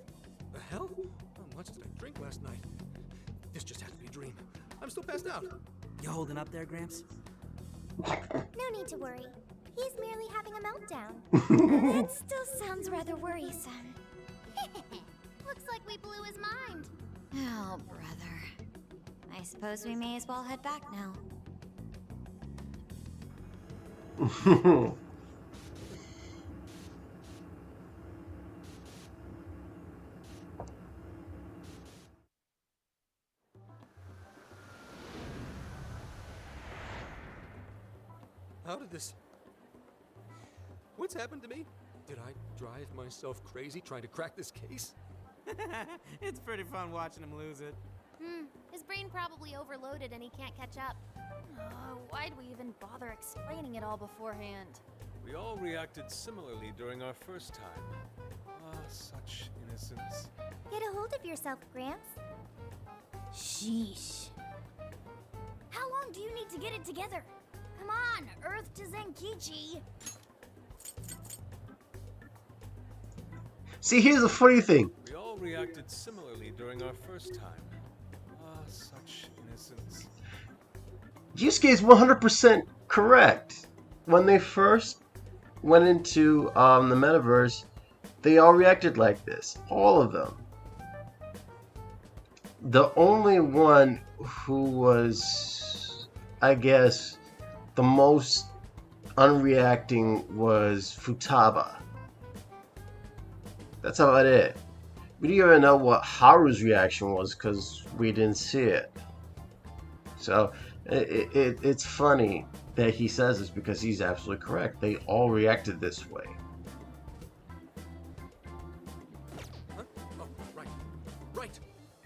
The hell? How much did I drink last night? This just had to be a dream. I'm still passed out. You holding up there, Gramps? No need to worry. He's merely having a meltdown. That still sounds rather worrisome. Looks like we blew his mind. Oh, brother. I suppose we may as well head back now. How did this... What's happened to me? Did I drive myself crazy trying to crack this case? It's pretty fun watching him lose it. His brain probably overloaded and he can't catch up. Why'd we even bother explaining it all beforehand? We all reacted similarly during our first time. Ah, such innocence. Get a hold of yourself, Gramps. Sheesh. How long do you need to get it together? Come on, Earth to Zenkichi. See, here's the funny thing. We all reacted similarly during our first time. Ah, such innocence. Yusuke is 100% correct. When they first went into the metaverse, they all reacted like this. All of them. The only one who was, I guess, the most unreacting was Futaba. That's about it. We didn't even know what Haru's reaction was because we didn't see it. So it's funny that he says this because he's absolutely correct. They all reacted this way. Huh? Oh, right. Right.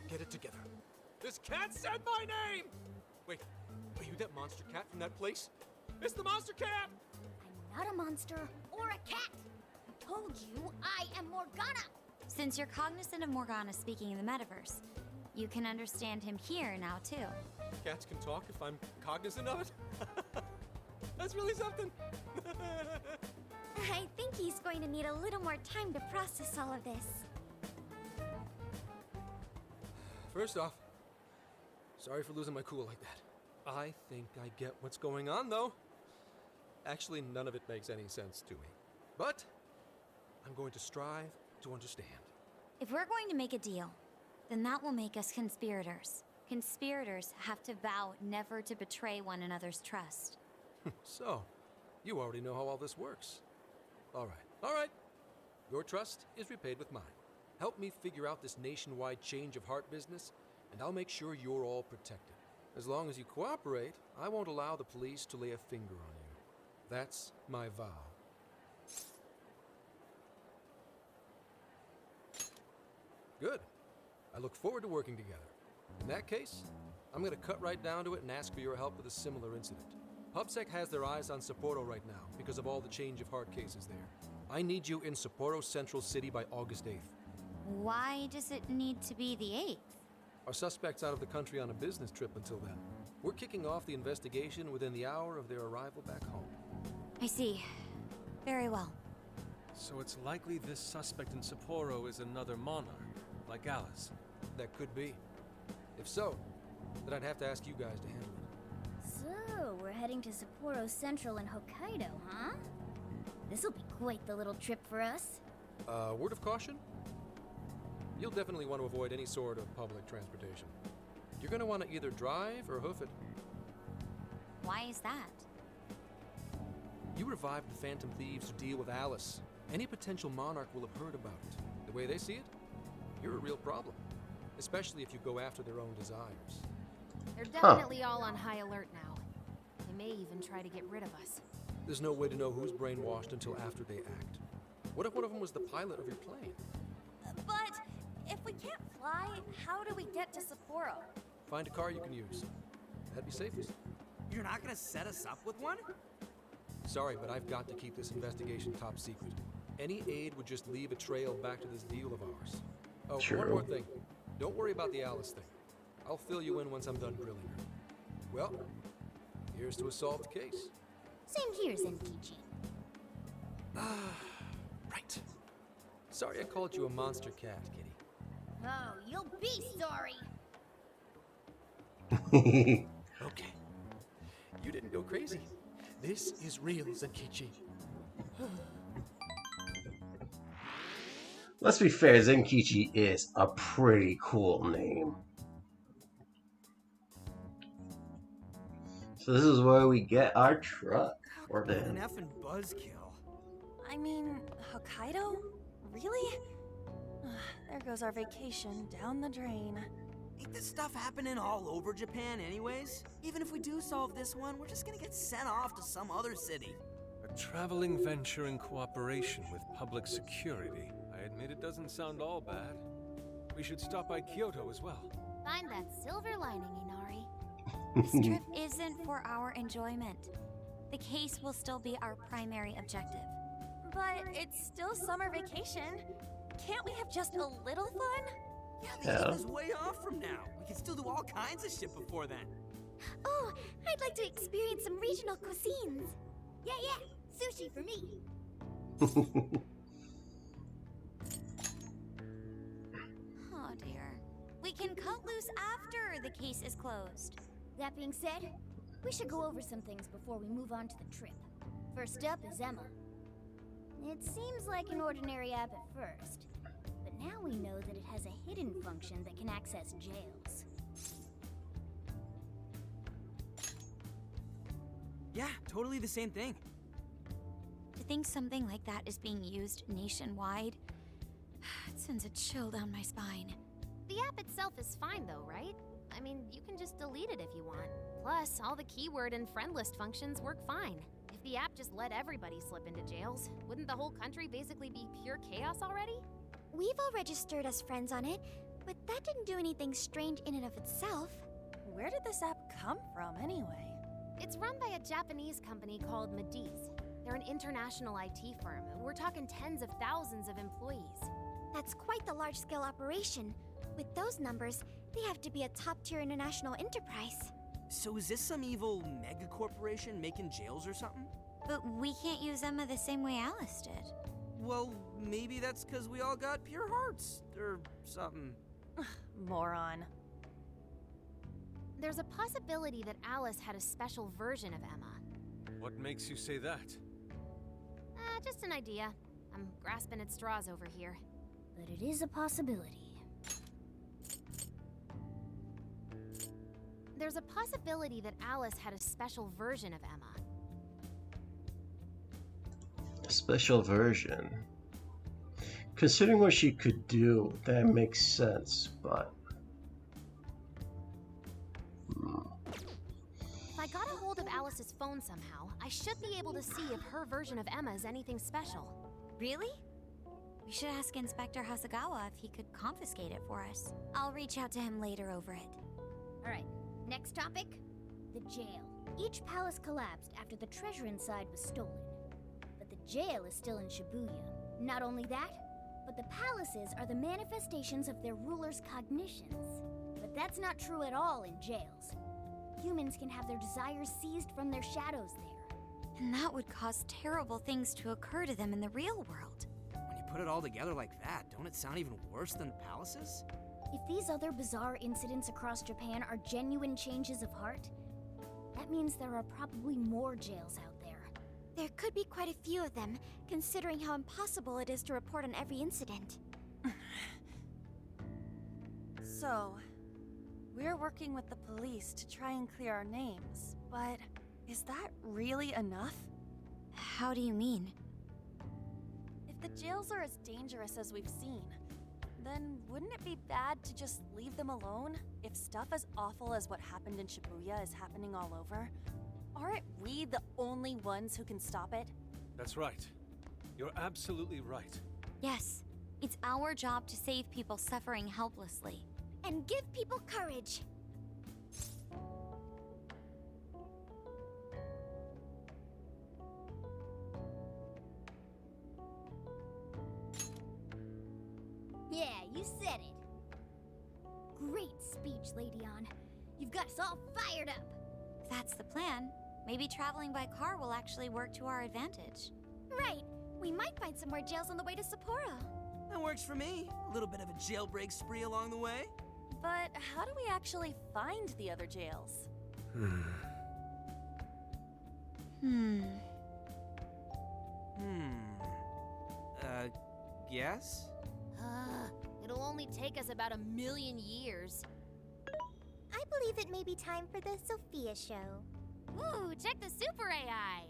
Get it together. This cat said my name! Wait, are you that monster cat from that place? It's the monster cat! I'm not a monster or a cat. I told you I am Morgana. Since you're cognizant of Morgana speaking in the metaverse, you can understand him here now too. Cats can talk if I'm cognizant of it? That's really something. I think he's going to need a little more time to process all of this. First off, sorry for losing my cool like that. I think I get what's going on, though. Actually, none of it makes any sense to me. But I'm going to strive to understand. If we're going to make a deal, then that will make us conspirators. Conspirators have to vow never to betray one another's trust. So, you already know how all this works. All right. Your trust is repaid with mine. Help me figure out this nationwide change of heart business, and I'll make sure you're all protected. As long as you cooperate, I won't allow the police to lay a finger on you. That's my vow. Good. I look forward to working together. In that case, I'm going to cut right down to it and ask for your help with a similar incident. PubSec has their eyes on Sapporo right now because of all the change of heart cases there. I need you in Sapporo Central City by August 8th. Why does it need to be the 8th? Our suspect's out of the country on a business trip until then. We're kicking off the investigation within the hour of their arrival back home. I see. Very well. So it's likely this suspect in Sapporo is another monarch, like Alice. That could be. If so, then I'd have to ask you guys to handle it. So, we're heading to Sapporo Central in Hokkaido, huh? this'll be quite the little trip for us. Word of caution? You'll definitely want to avoid any sort of public transportation. You're going to want to either drive or hoof it. Why is that? You revived the Phantom Thieves to deal with Alice. Any potential monarch will have heard about it. The way they see it, you're a real problem. Especially if you go after their own desires. They're definitely all on high alert now. They may even try to get rid of us. There's no way to know who's brainwashed until after they act. What if one of them was the pilot of your plane? But if we can't fly, how do we get to Sapporo? Find a car you can use. That'd be safest. You're not gonna set us up with one? Sorry, but I've got to keep this investigation top secret. Any aid would just leave a trail back to this deal of ours. Oh, one more thing. Don't worry about the Alice thing. I'll fill you in once I'm done grilling her. Well, here's to a solved case. Same here, Zenkichi. Right. Sorry I called you a monster cat, kitty. Oh, you'll be sorry! Okay. You didn't go crazy. This is real, Zenkichi. Let's be fair, Zenkichi is a pretty cool name. So this is where we get our truck. Or An effing buzzkill. I mean, Hokkaido? Really? There goes our vacation down the drain. Ain't this stuff happening all over Japan anyways? Even if we do solve this one, we're just gonna get sent off to some other city. A traveling venture in cooperation with public security. I admit it doesn't sound all bad. We should stop by Kyoto as well. Find that silver lining, Inari. This trip isn't for our enjoyment. The case will still be our primary objective. But it's still summer vacation. Can't we have just a little fun? Yeah, the heat is way off from now. We can still do all kinds of shit before then. Oh, I'd like to experience some regional cuisines. Yeah, sushi for me. Oh dear. We can cut loose after the case is closed. That being said, we should go over some things before we move on to the trip. First up is Emma. It seems like an ordinary app at first, but now we know that it has a hidden function that can access jails. Yeah, totally the same thing. To think something like that is being used nationwide, it sends a chill down my spine. The app itself is fine though, right? I mean, you can just delete it if you want. Plus, all the keyword and friend list functions work fine. If the app just let everybody slip into jails, wouldn't the whole country basically be pure chaos already? We've all registered as friends on it, but that didn't do anything strange in and of itself. Where did this app come from, anyway? It's run by a Japanese company called Mediz. They're an international IT firm. We're talking tens of thousands of employees. That's quite the large-scale operation. With those numbers, they have to be a top-tier international enterprise. So is this some evil mega corporation making jails or something? But we can't use Emma the same way Alice did. Well, maybe that's because we all got pure hearts, or something. Moron. There's a possibility that Alice had a special version of Emma. What makes you say that? Just an idea. I'm grasping at straws over here. But it is a possibility. There's a possibility that Alice had a special version of Emma. A special version. Considering what she could do, that makes sense, but... If I got a hold of Alice's phone somehow, I should be able to see if her version of Emma is anything special. Really? We should ask Inspector Hasegawa if he could confiscate it for us. I'll reach out to him later over it. Alright, next topic. The jail. Each palace collapsed after the treasure inside was stolen. But the jail is still in Shibuya. Not only that, but the palaces are the manifestations of their rulers' cognitions. But that's not true at all in jails. Humans can have their desires seized from their shadows there. And that would cause terrible things to occur to them in the real world. When you put it all together like that, don't it sound even worse than palaces? If these other bizarre incidents across Japan are genuine changes of heart, that means there are probably more jails out there. There could be quite a few of them, considering how impossible it is to report on every incident. So, we're working with the police to try and clear our names, but is that really enough? How do you mean? If the jails are as dangerous as we've seen, then wouldn't it be bad to just leave them alone? If stuff as awful as what happened in Shibuya is happening all over, aren't we the only ones who can stop it? That's right. You're absolutely right. Yes, it's our job to save people suffering helplessly. And give people courage. Yeah, you said it. Great speech, Lady On. You've got us all fired up. If that's the plan, maybe traveling by car will actually work to our advantage. Right. We might find some more jails on the way to Sapporo. That works for me. A little bit of a jailbreak spree along the way. But how do we actually find the other jails? Guess? It'll only take us about 1,000,000 years. I believe it may be time for the Sophia show. Ooh, check the super AI.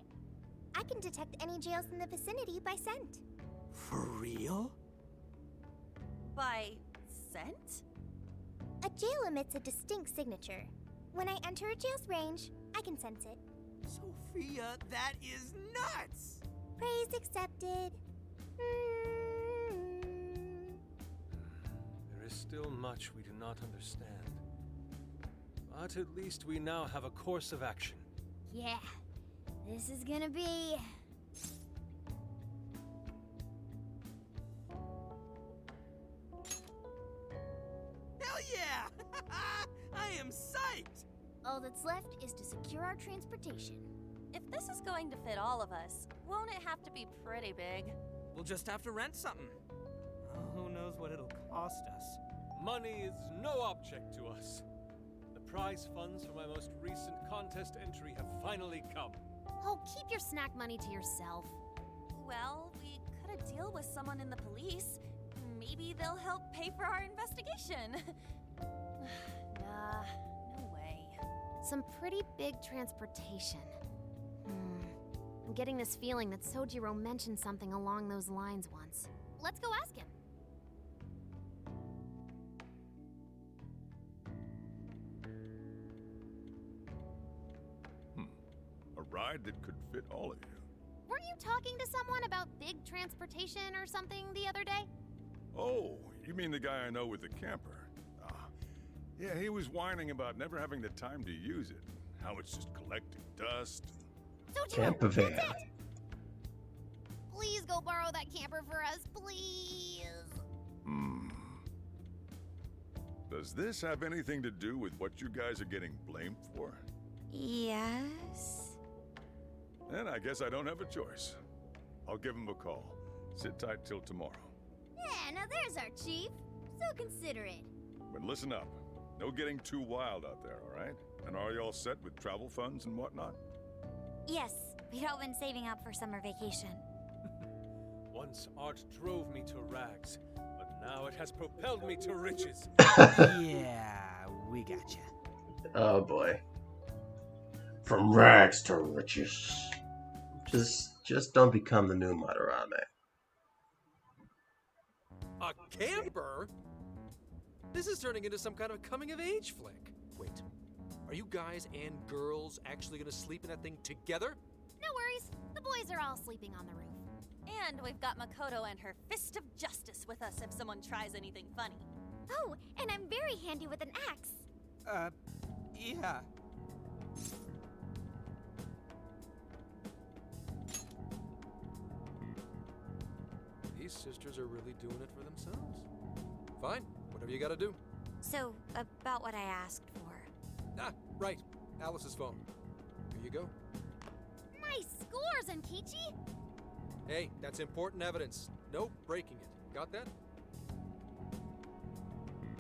I can detect any jails in the vicinity by scent. For real? By scent? A jail emits a distinct signature. When I enter a jail's range, I can sense it. Sophia, that is nuts! Praise accepted. There is still much we do not understand. But at least we now have a course of action. Yeah, this is gonna be... Hell yeah! I am psyched! All that's left is to secure our transportation. If this is going to fit all of us, won't it have to be pretty big? We'll just have to rent something. Who knows what it'll cost us? Money is no object to us. The prize funds for my most recent contest entry have finally come. Oh, keep your snack money to yourself. Well, we could a deal with someone in the police. Maybe they'll help pay for our investigation. Nah, no way. Some pretty big transportation. I'm getting this feeling that Sojiro mentioned something along those lines once. Let's go ask him. A ride that could fit all of you. Weren't you talking to someone about big transportation or something the other day? Oh, you mean the guy I know with the camper? Yeah, he was whining about never having the time to use it. How it's just collecting dust. Camper van. Please go borrow that camper for us, please. Does this have anything to do with what you guys are getting blamed for? Yes. Then I guess I don't have a choice. I'll give him a call. Sit tight till tomorrow. Yeah, now there's our chief. So considerate. But listen up. No getting too wild out there, all right? And are you all set with travel funds and whatnot? Yes, we'd all been saving up for summer vacation. Once art drove me to rags, but now it has propelled me to riches. Yeah, we gotcha. Oh boy. From rags to riches. Just don't become the new Madarame. A camper? This is turning into some kind of coming-of-age flick. Wait, are you guys and girls actually gonna sleep in that thing together? No worries. The boys are all sleeping on the roof. And we've got Makoto and her fist of justice with us if someone tries anything funny. Oh, and I'm very handy with an axe. Yeah. These sisters are really doing it for themselves. Fine, whatever you gotta do. So, about what I asked for. Ah, right. Alice's phone. Here you go. Nice scores, Enkichi! Hey, that's important evidence. No breaking it. Got that?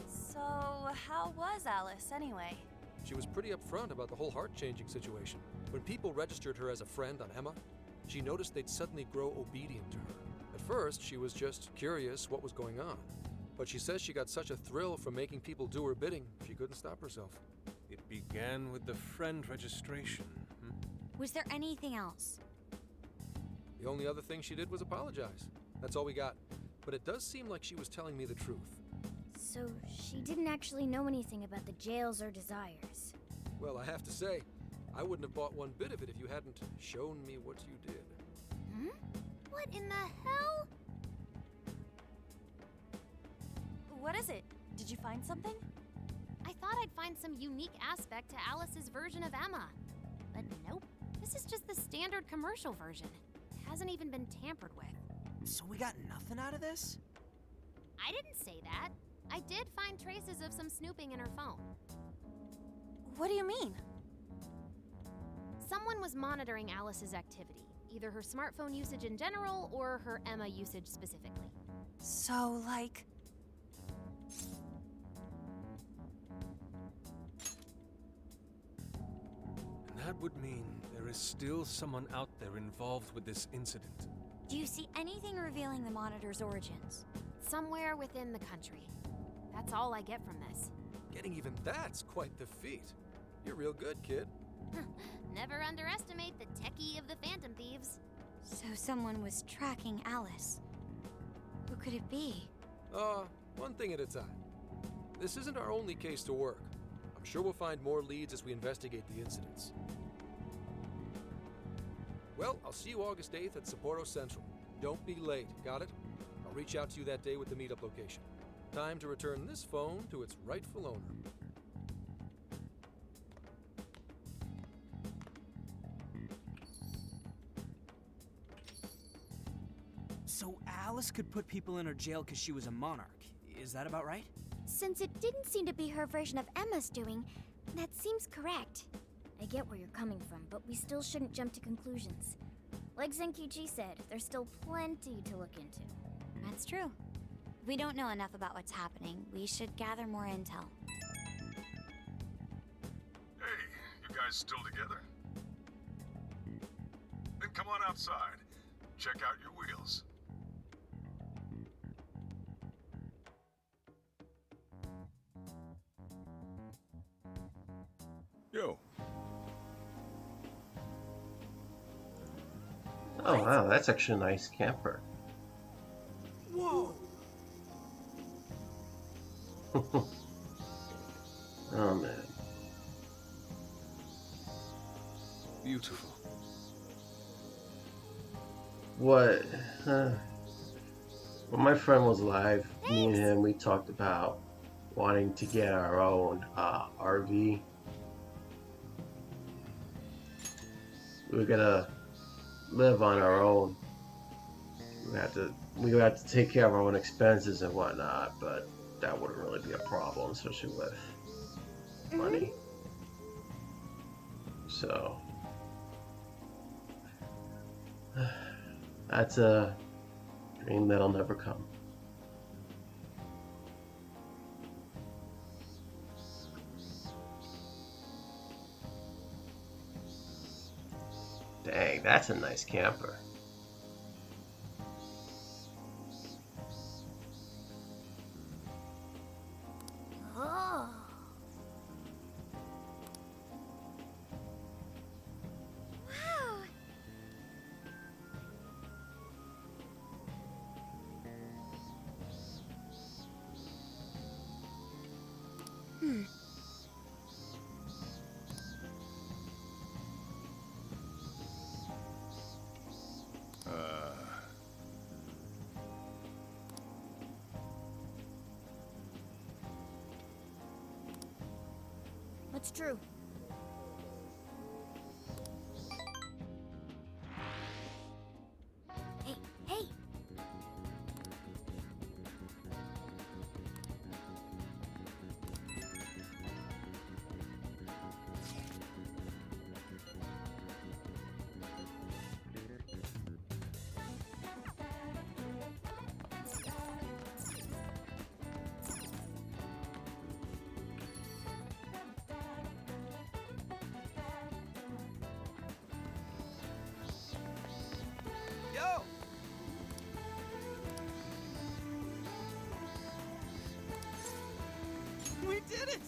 So, how was Alice anyway? She was pretty upfront about the whole heart-changing situation. When people registered her as a friend on Emma, She noticed they'd suddenly grow obedient to her. At first, she was just curious what was going on. But she says she got such a thrill from making people do her bidding, she couldn't stop herself. It began with the friend registration. Was there anything else? The only other thing she did was apologize. That's all we got. But it does seem like she was telling me the truth. So she didn't actually know anything about the jails or desires. Well, I have to say, I wouldn't have bought one bit of it if you hadn't shown me what you did. What in the hell? What is it? Did you find something? I thought I'd find some unique aspect to Alice's version of Emma. But nope. This is just the standard commercial version. It hasn't even been tampered with. So we got nothing out of this? I didn't say that. I did find traces of some snooping in her phone. What do you mean? Someone was monitoring Alice's activity, either her smartphone usage in general or her Emma usage specifically. So, like... And that would mean there is still someone out there involved with this incident. Do you see anything revealing the monitor's origins? Somewhere within the country. That's all I get from this. Getting even that's quite the feat. You're real good, kid. Never underestimate the techie of the Phantom Thieves. So someone was tracking Alice. Who could it be? One thing at a time. This isn't our only case to work. I'm sure we'll find more leads as we investigate the incidents. Well, I'll see you August 8th at Sapporo Central. Don't be late, got it? I'll reach out to you that day with the meetup location. Time to return this phone to its rightful owner. So Alice could put people in her jail because she was a monarch. Is that about right? Since it didn't seem to be her version of Emma's doing, that seems correct. I get where you're coming from, but we still shouldn't jump to conclusions. Like Zenkichi said, there's still plenty to look into. That's true. We don't know enough about what's happening. We should gather more intel. Hey, you guys still together? Then come on outside. Check out your wheels. Yo. Oh wow, that's actually a nice camper. Whoa! Oh man. Beautiful. What? When my friend was alive, me and him, we talked about wanting to get our own RV. We were gonna live on our own. We would have to take care of our own expenses and whatnot, but that wouldn't really be a problem, especially with money. So that's a dream that'll never come. Dang, that's a nice camper. Oh. Wow. What's true? Hey, hey! did it!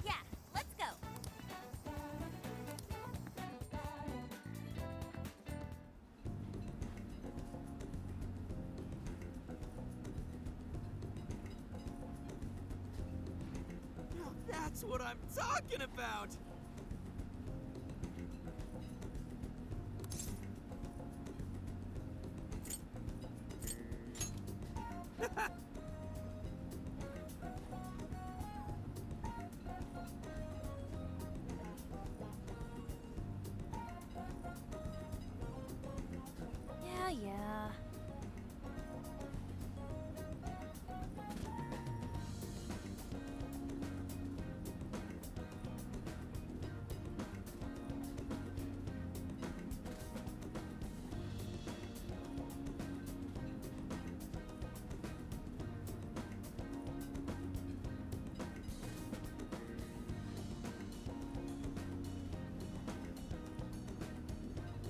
Yeah, let's go. Now that's what I'm talking about! Yeah.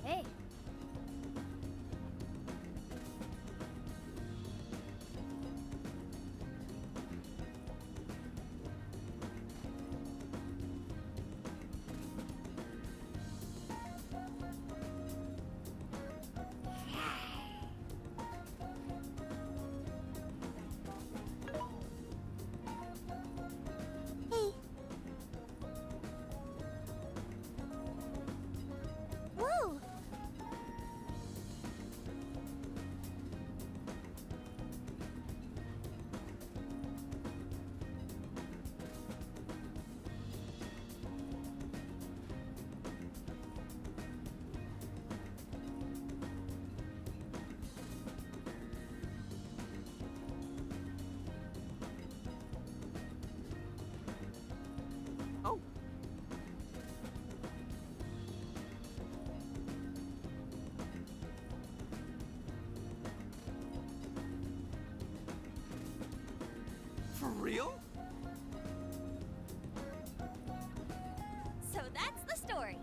Hey. Hey. Whoa! Oh. For real? So that's the story.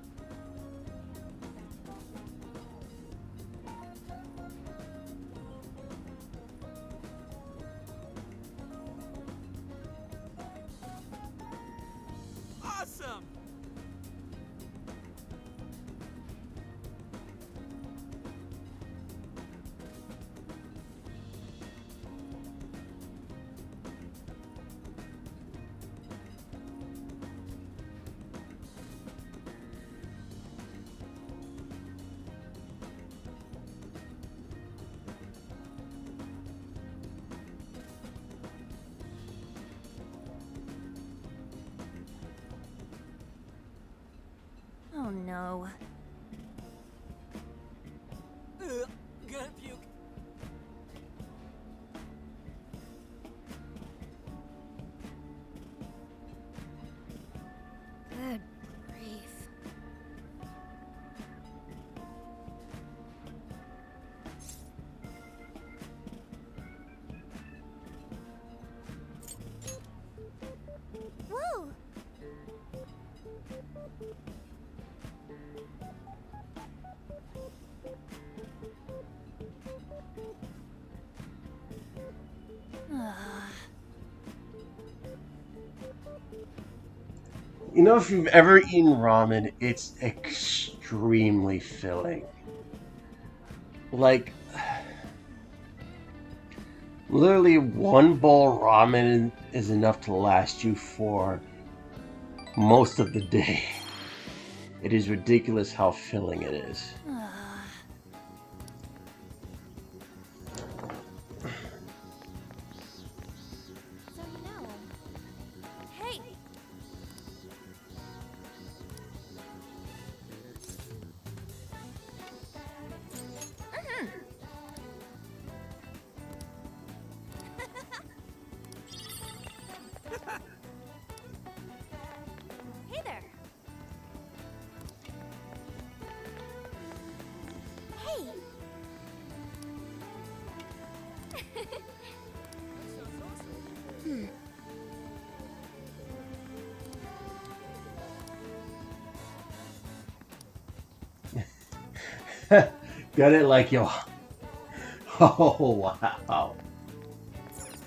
Awesome! Oh no. Gonna puke. Good grief. Whoa! You know, if you've ever eaten ramen, it's extremely filling. Like, literally one bowl ramen is enough to last you for most of the day. It is ridiculous how filling it is. So you know. Hey! Hey there. Hey! Got it like Oh, wow.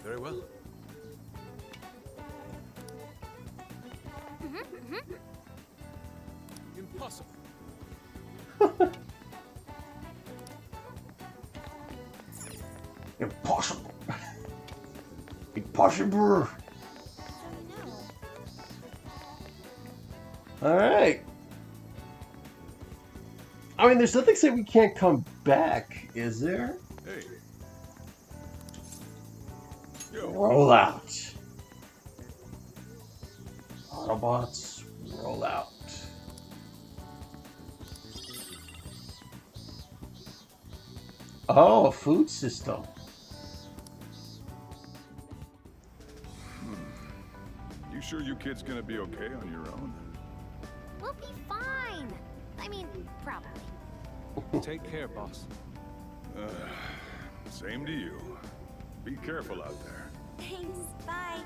Very well. Impossible. Impossible. Impossible. Alright. I mean, there's nothing saying we can't come back, is there? Hey. Yo. Roll out. Autobots, roll out. Oh, a food system. You sure you kids gonna be okay on your own? We'll be fine. I mean, probably. Take care, boss. Same to you. Be careful out there. Thanks. Bye.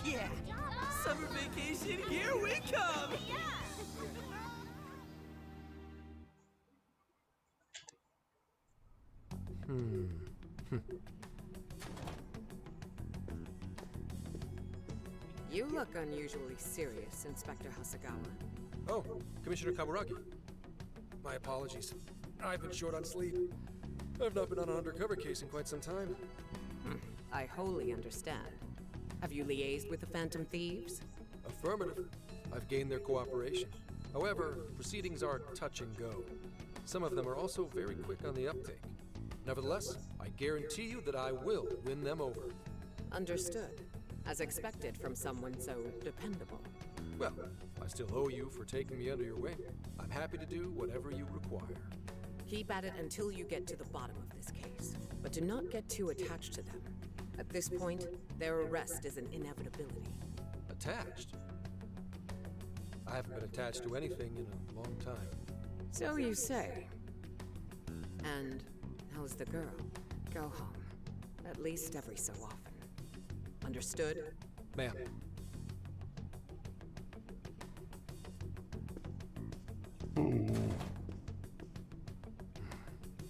Yeah, summer vacation, here we come! You look unusually serious, Inspector Hasagawa. Oh, Commissioner Kaburagi. My apologies. I've been short on sleep. I've not been on an undercover case in quite some time. I wholly understand. Have you liaised with the Phantom Thieves? Affirmative. I've gained their cooperation. However, proceedings are touch and go. Some of them are also very quick on the uptake. Nevertheless, I guarantee you that I will win them over. Understood. As expected from someone so dependable. Well, I still owe you for taking me under your wing. I'm happy to do whatever you require. Keep at it until you get to the bottom of this case. But do not get too attached to them. At this point, their arrest is an inevitability. Attached? I haven't been attached to anything in a long time. So you say. And how's the girl? Go home. At least every so often. Understood? Ma'am.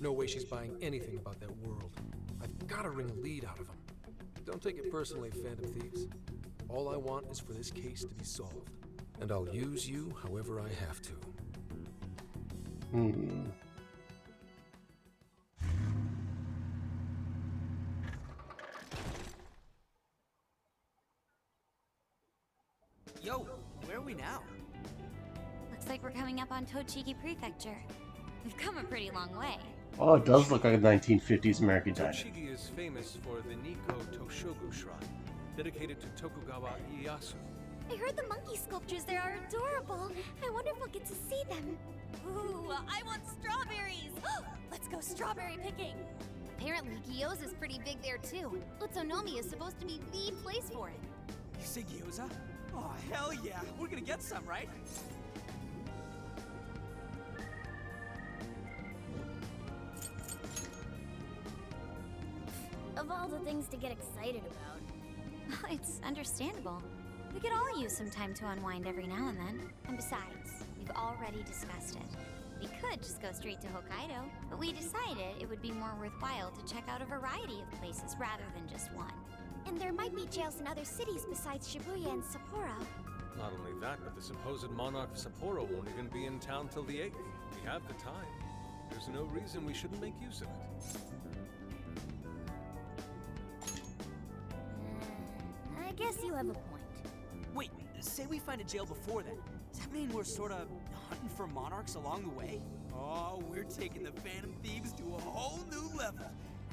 No way she's buying anything about that world. I've got to wring a lead out of them. Don't take it personally, Phantom Thieves. All I want is for this case to be solved. And I'll use you however I have to. Yo, where are we now? Looks like we're coming up on Tochigi Prefecture. We've come a pretty long way. Oh, it does look like a 1950s American diner. Tochigi is famous for the Nikko Toshogu Shrine, dedicated to Tokugawa Ieyasu. I heard the monkey sculptures there are adorable. I wonder if we'll get to see them. Ooh, I want strawberries! Let's go strawberry picking! Apparently, gyoza's pretty big there too. Utsunomiya is supposed to be the place for it. You say gyoza? Oh, hell yeah! We're gonna get some, right? Of all the things to get excited about. It's understandable. We could all use some time to unwind every now and then. And besides, we've already discussed it. We could just go straight to Hokkaido, but we decided it would be more worthwhile to check out a variety of places rather than just one. And there might be jails in other cities besides Shibuya and Sapporo. Not only that, but the supposed monarch of Sapporo won't even be in town till the 8th. We have the time. There's no reason we shouldn't make use of it. I guess you have a point. Wait, say we find a jail before then. Does that mean we're sorta hunting for monarchs along the way? Oh, we're taking the Phantom Thieves to a whole new level.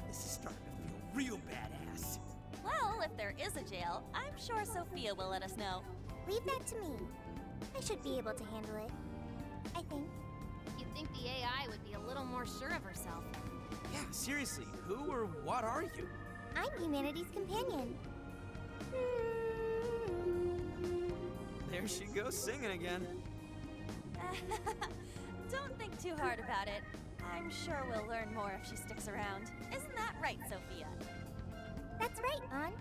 This is starting to feel real badass. Well, if there is a jail, I'm sure Sophia will let us know. Leave that to me. I should be able to handle it. I think. You'd think the AI would be a little more sure of herself. Yeah, seriously, who or what are you? I'm humanity's companion. There she goes singing again. Don't think too hard about it. I'm sure we'll learn more if she sticks around. Isn't that right, Sophia? That's right, An.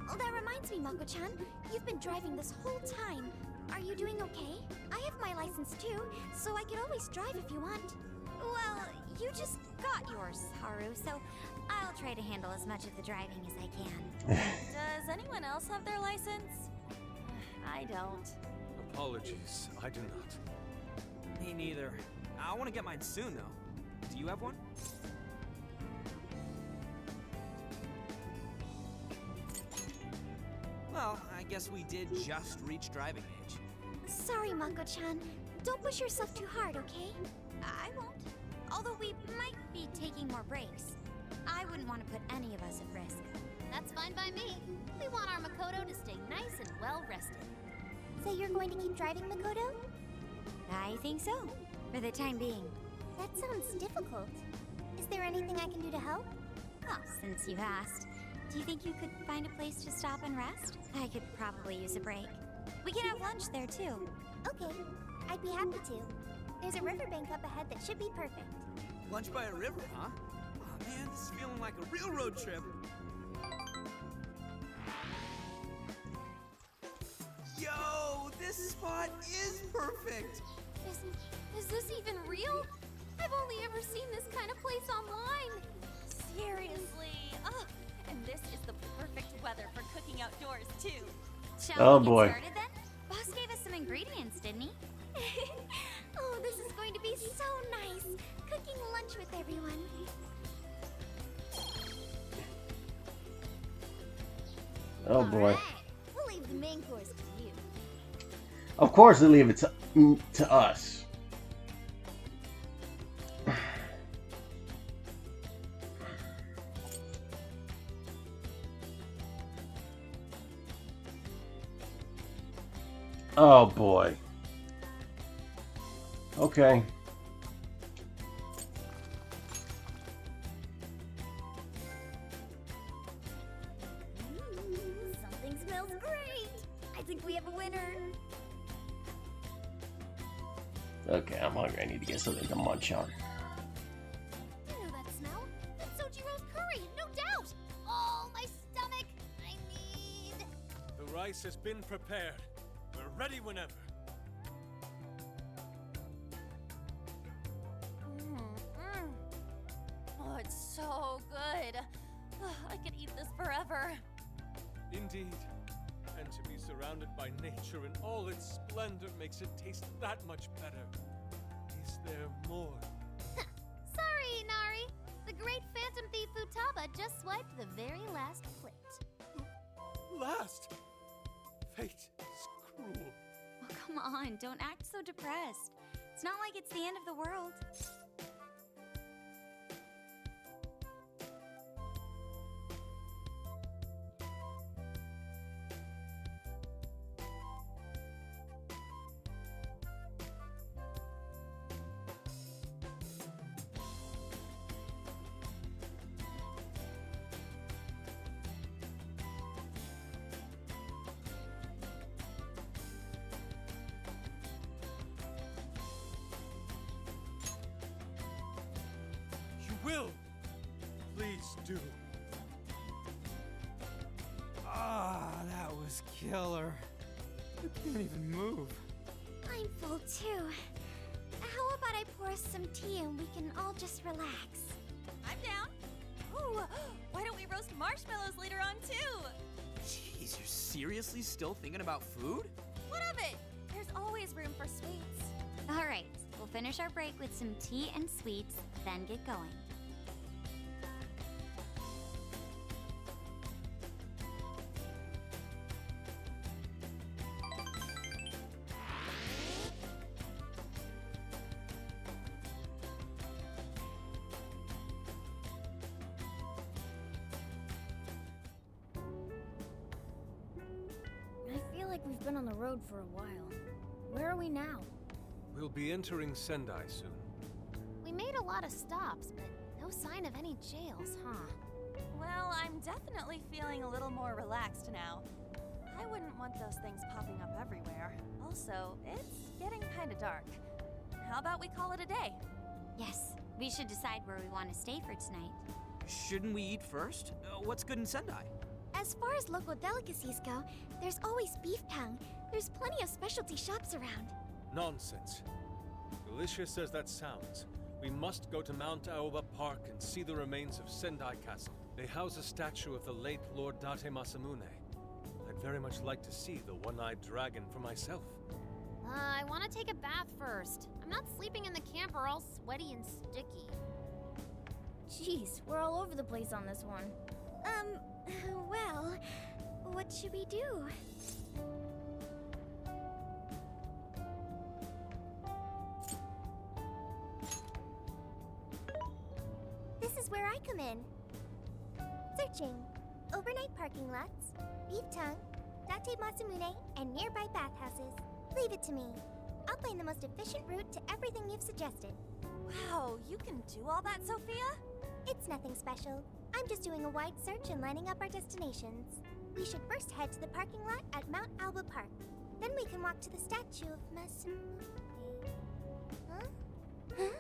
Oh, that reminds me, Mako-chan. You've been driving this whole time. Are you doing okay? I have my license too, so I could always drive if you want. Well, you just got yours, Haru, so I'll try to handle as much of the driving as I can. Does anyone else have their license? I don't. Apologies, I do not. Me neither. I want to get mine soon, though. Do you have one? Well, I guess we did just reach driving age. Sorry, Mako-chan. Don't push yourself too hard, okay? I won't. Although we might be taking more breaks. I wouldn't want to put any of us at risk. That's fine by me. We want our Makoto to stay nice and well rested. So you're going to keep driving, Makoto? I think so, for the time being. That sounds difficult. Is there anything I can do to help? Well, since you've asked, do you think you could find a place to stop and rest? I could probably use a break. We can have lunch there, too. Okay, I'd be happy to. There's a riverbank up ahead that should be perfect. Lunch by a river, huh? Oh man, this is feeling like a real road trip. Yo, this spot is perfect. Is this even real? I've only ever seen this kind of place online. Seriously. Oh, and this is the perfect weather for cooking outdoors, too. Shall we get boy. started then? Boss gave us some ingredients, didn't he? Oh, this is going to be so nice. Cooking lunch with everyone. Oh boy. Alright, we'll leave the main course to you. Of course they leave it to us. Oh boy. Okay. Something smells great. I think we have a winner. Okay, I'm hungry. I need to get something to munch on. You know that smell? That's Sojiro's curry, no doubt. Oh, my stomach. I need... The rice has been prepared. We're ready whenever. Oh, it's so good. I could eat this forever. Indeed. And to be surrounded by nature in all its splendor makes it taste that much better. Is there more? Sorry, Inari. The great Phantom Thief Futaba just swiped the very last plate. Last! Fate is cruel. Oh, come on, don't act so depressed. It's not like it's the end of the world. Will! Please do. Ah, that was killer. I can't even move. I'm full too. How about I pour us some tea and we can all just relax? I'm down. Ooh, why don't we roast marshmallows later on, too? Jeez, you're seriously still thinking about food? What of it? There's always room for sweets. All right, we'll finish our break with some tea and sweets, then get going. I feel like we've been on the road for a while. Where are we now? We'll be entering Sendai soon. We made a lot of stops, but no sign of any jails, huh? Well, I'm definitely feeling a little more relaxed now. I wouldn't want those things popping up everywhere. Also, it's getting kind of dark. How about we call it a day? Yes, we should decide where we want to stay for tonight. Shouldn't we eat first? What's good in Sendai? As far as local delicacies go, there's always beef tongue. There's plenty of specialty shops around. Nonsense. Delicious as that sounds, we must go to Mount Aoba Park and see the remains of Sendai Castle. They house a statue of the late Lord Date Masamune. I'd very much like to see the one-eyed dragon for myself. I want to take a bath first. I'm not sleeping in the camper all sweaty and sticky. Jeez, we're all over the place on this one. Well, what should we do? This is where I come in. Searching. Overnight parking lots, beef tongue, Date Masamune, and nearby bathhouses. Leave it to me. I'll find the most efficient route to everything you've suggested. Wow, you can do all that, Sophia? It's nothing special. I'm just doing a wide search and lining up our destinations. We should first head to the parking lot at Mount Alba Park. Then we can walk to the statue of Masamune. Huh? Huh?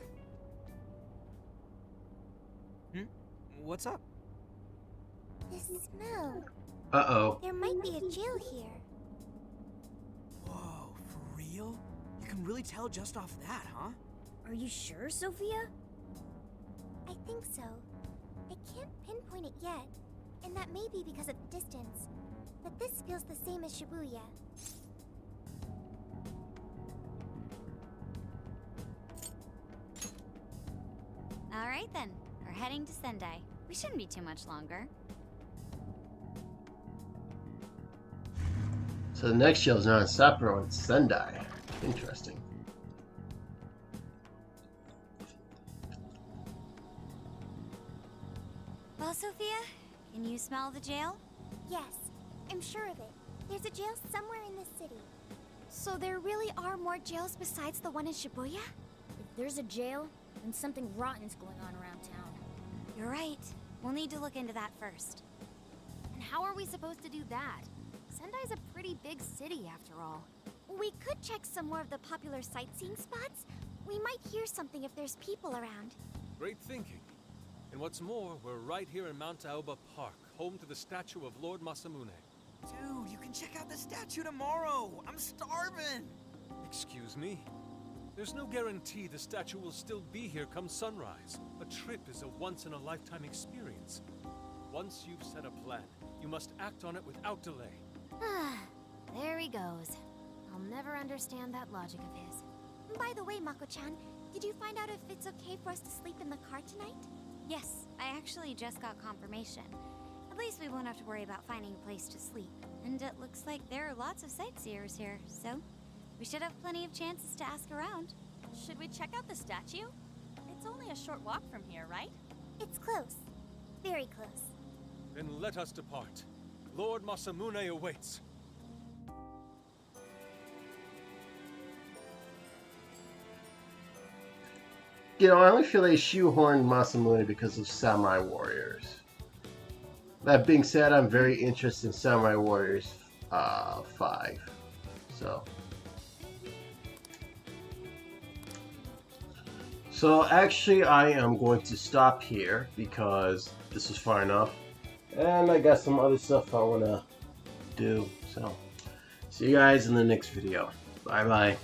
What's up? This smell. Uh-oh. There might be a jail here. Whoa, for real? You can really tell just off that, huh? Are you sure, Sophia? I think so. I can't pinpoint it yet, and that may be because of the distance. But this feels the same as Shibuya. All right then, we're heading to Sendai. We shouldn't be too much longer. So the next show is not in Sapporo, it's Sendai. Interesting. Well, Sophia, can you smell the jail? Yes, I'm sure of it. There's a jail somewhere in this city. So there really are more jails besides the one in Shibuya? If there's a jail, then something rotten's going on around town. You're right. We'll need to look into that first. And how are we supposed to do that? Sendai's a pretty big city, after all. We could check some more of the popular sightseeing spots. We might hear something if there's people around. Great thinking. And what's more, we're right here in Mount Aoba Park, home to the statue of Lord Masamune. Dude, you can check out the statue tomorrow! I'm starving! Excuse me? There's no guarantee the statue will still be here come sunrise. A trip is a once-in-a-lifetime experience. Once you've set a plan, you must act on it without delay. There he goes. I'll never understand that logic of his. By the way, Mako-chan, did you find out if it's okay for us to sleep in the car tonight? Yes, I actually just got confirmation. At least we won't have to worry about finding a place to sleep. And it looks like there are lots of sightseers here, so we should have plenty of chances to ask around. Should we check out the statue? It's only a short walk from here, right? It's close. Very close. Then let us depart. Lord Masamune awaits. You know, I only feel they shoehorned Masamune because of Samurai Warriors. That being said, I'm very interested in Samurai Warriors 5. So actually I am going to stop here because this is far enough. And I got some other stuff I want to do. So see you guys in the next video. Bye bye.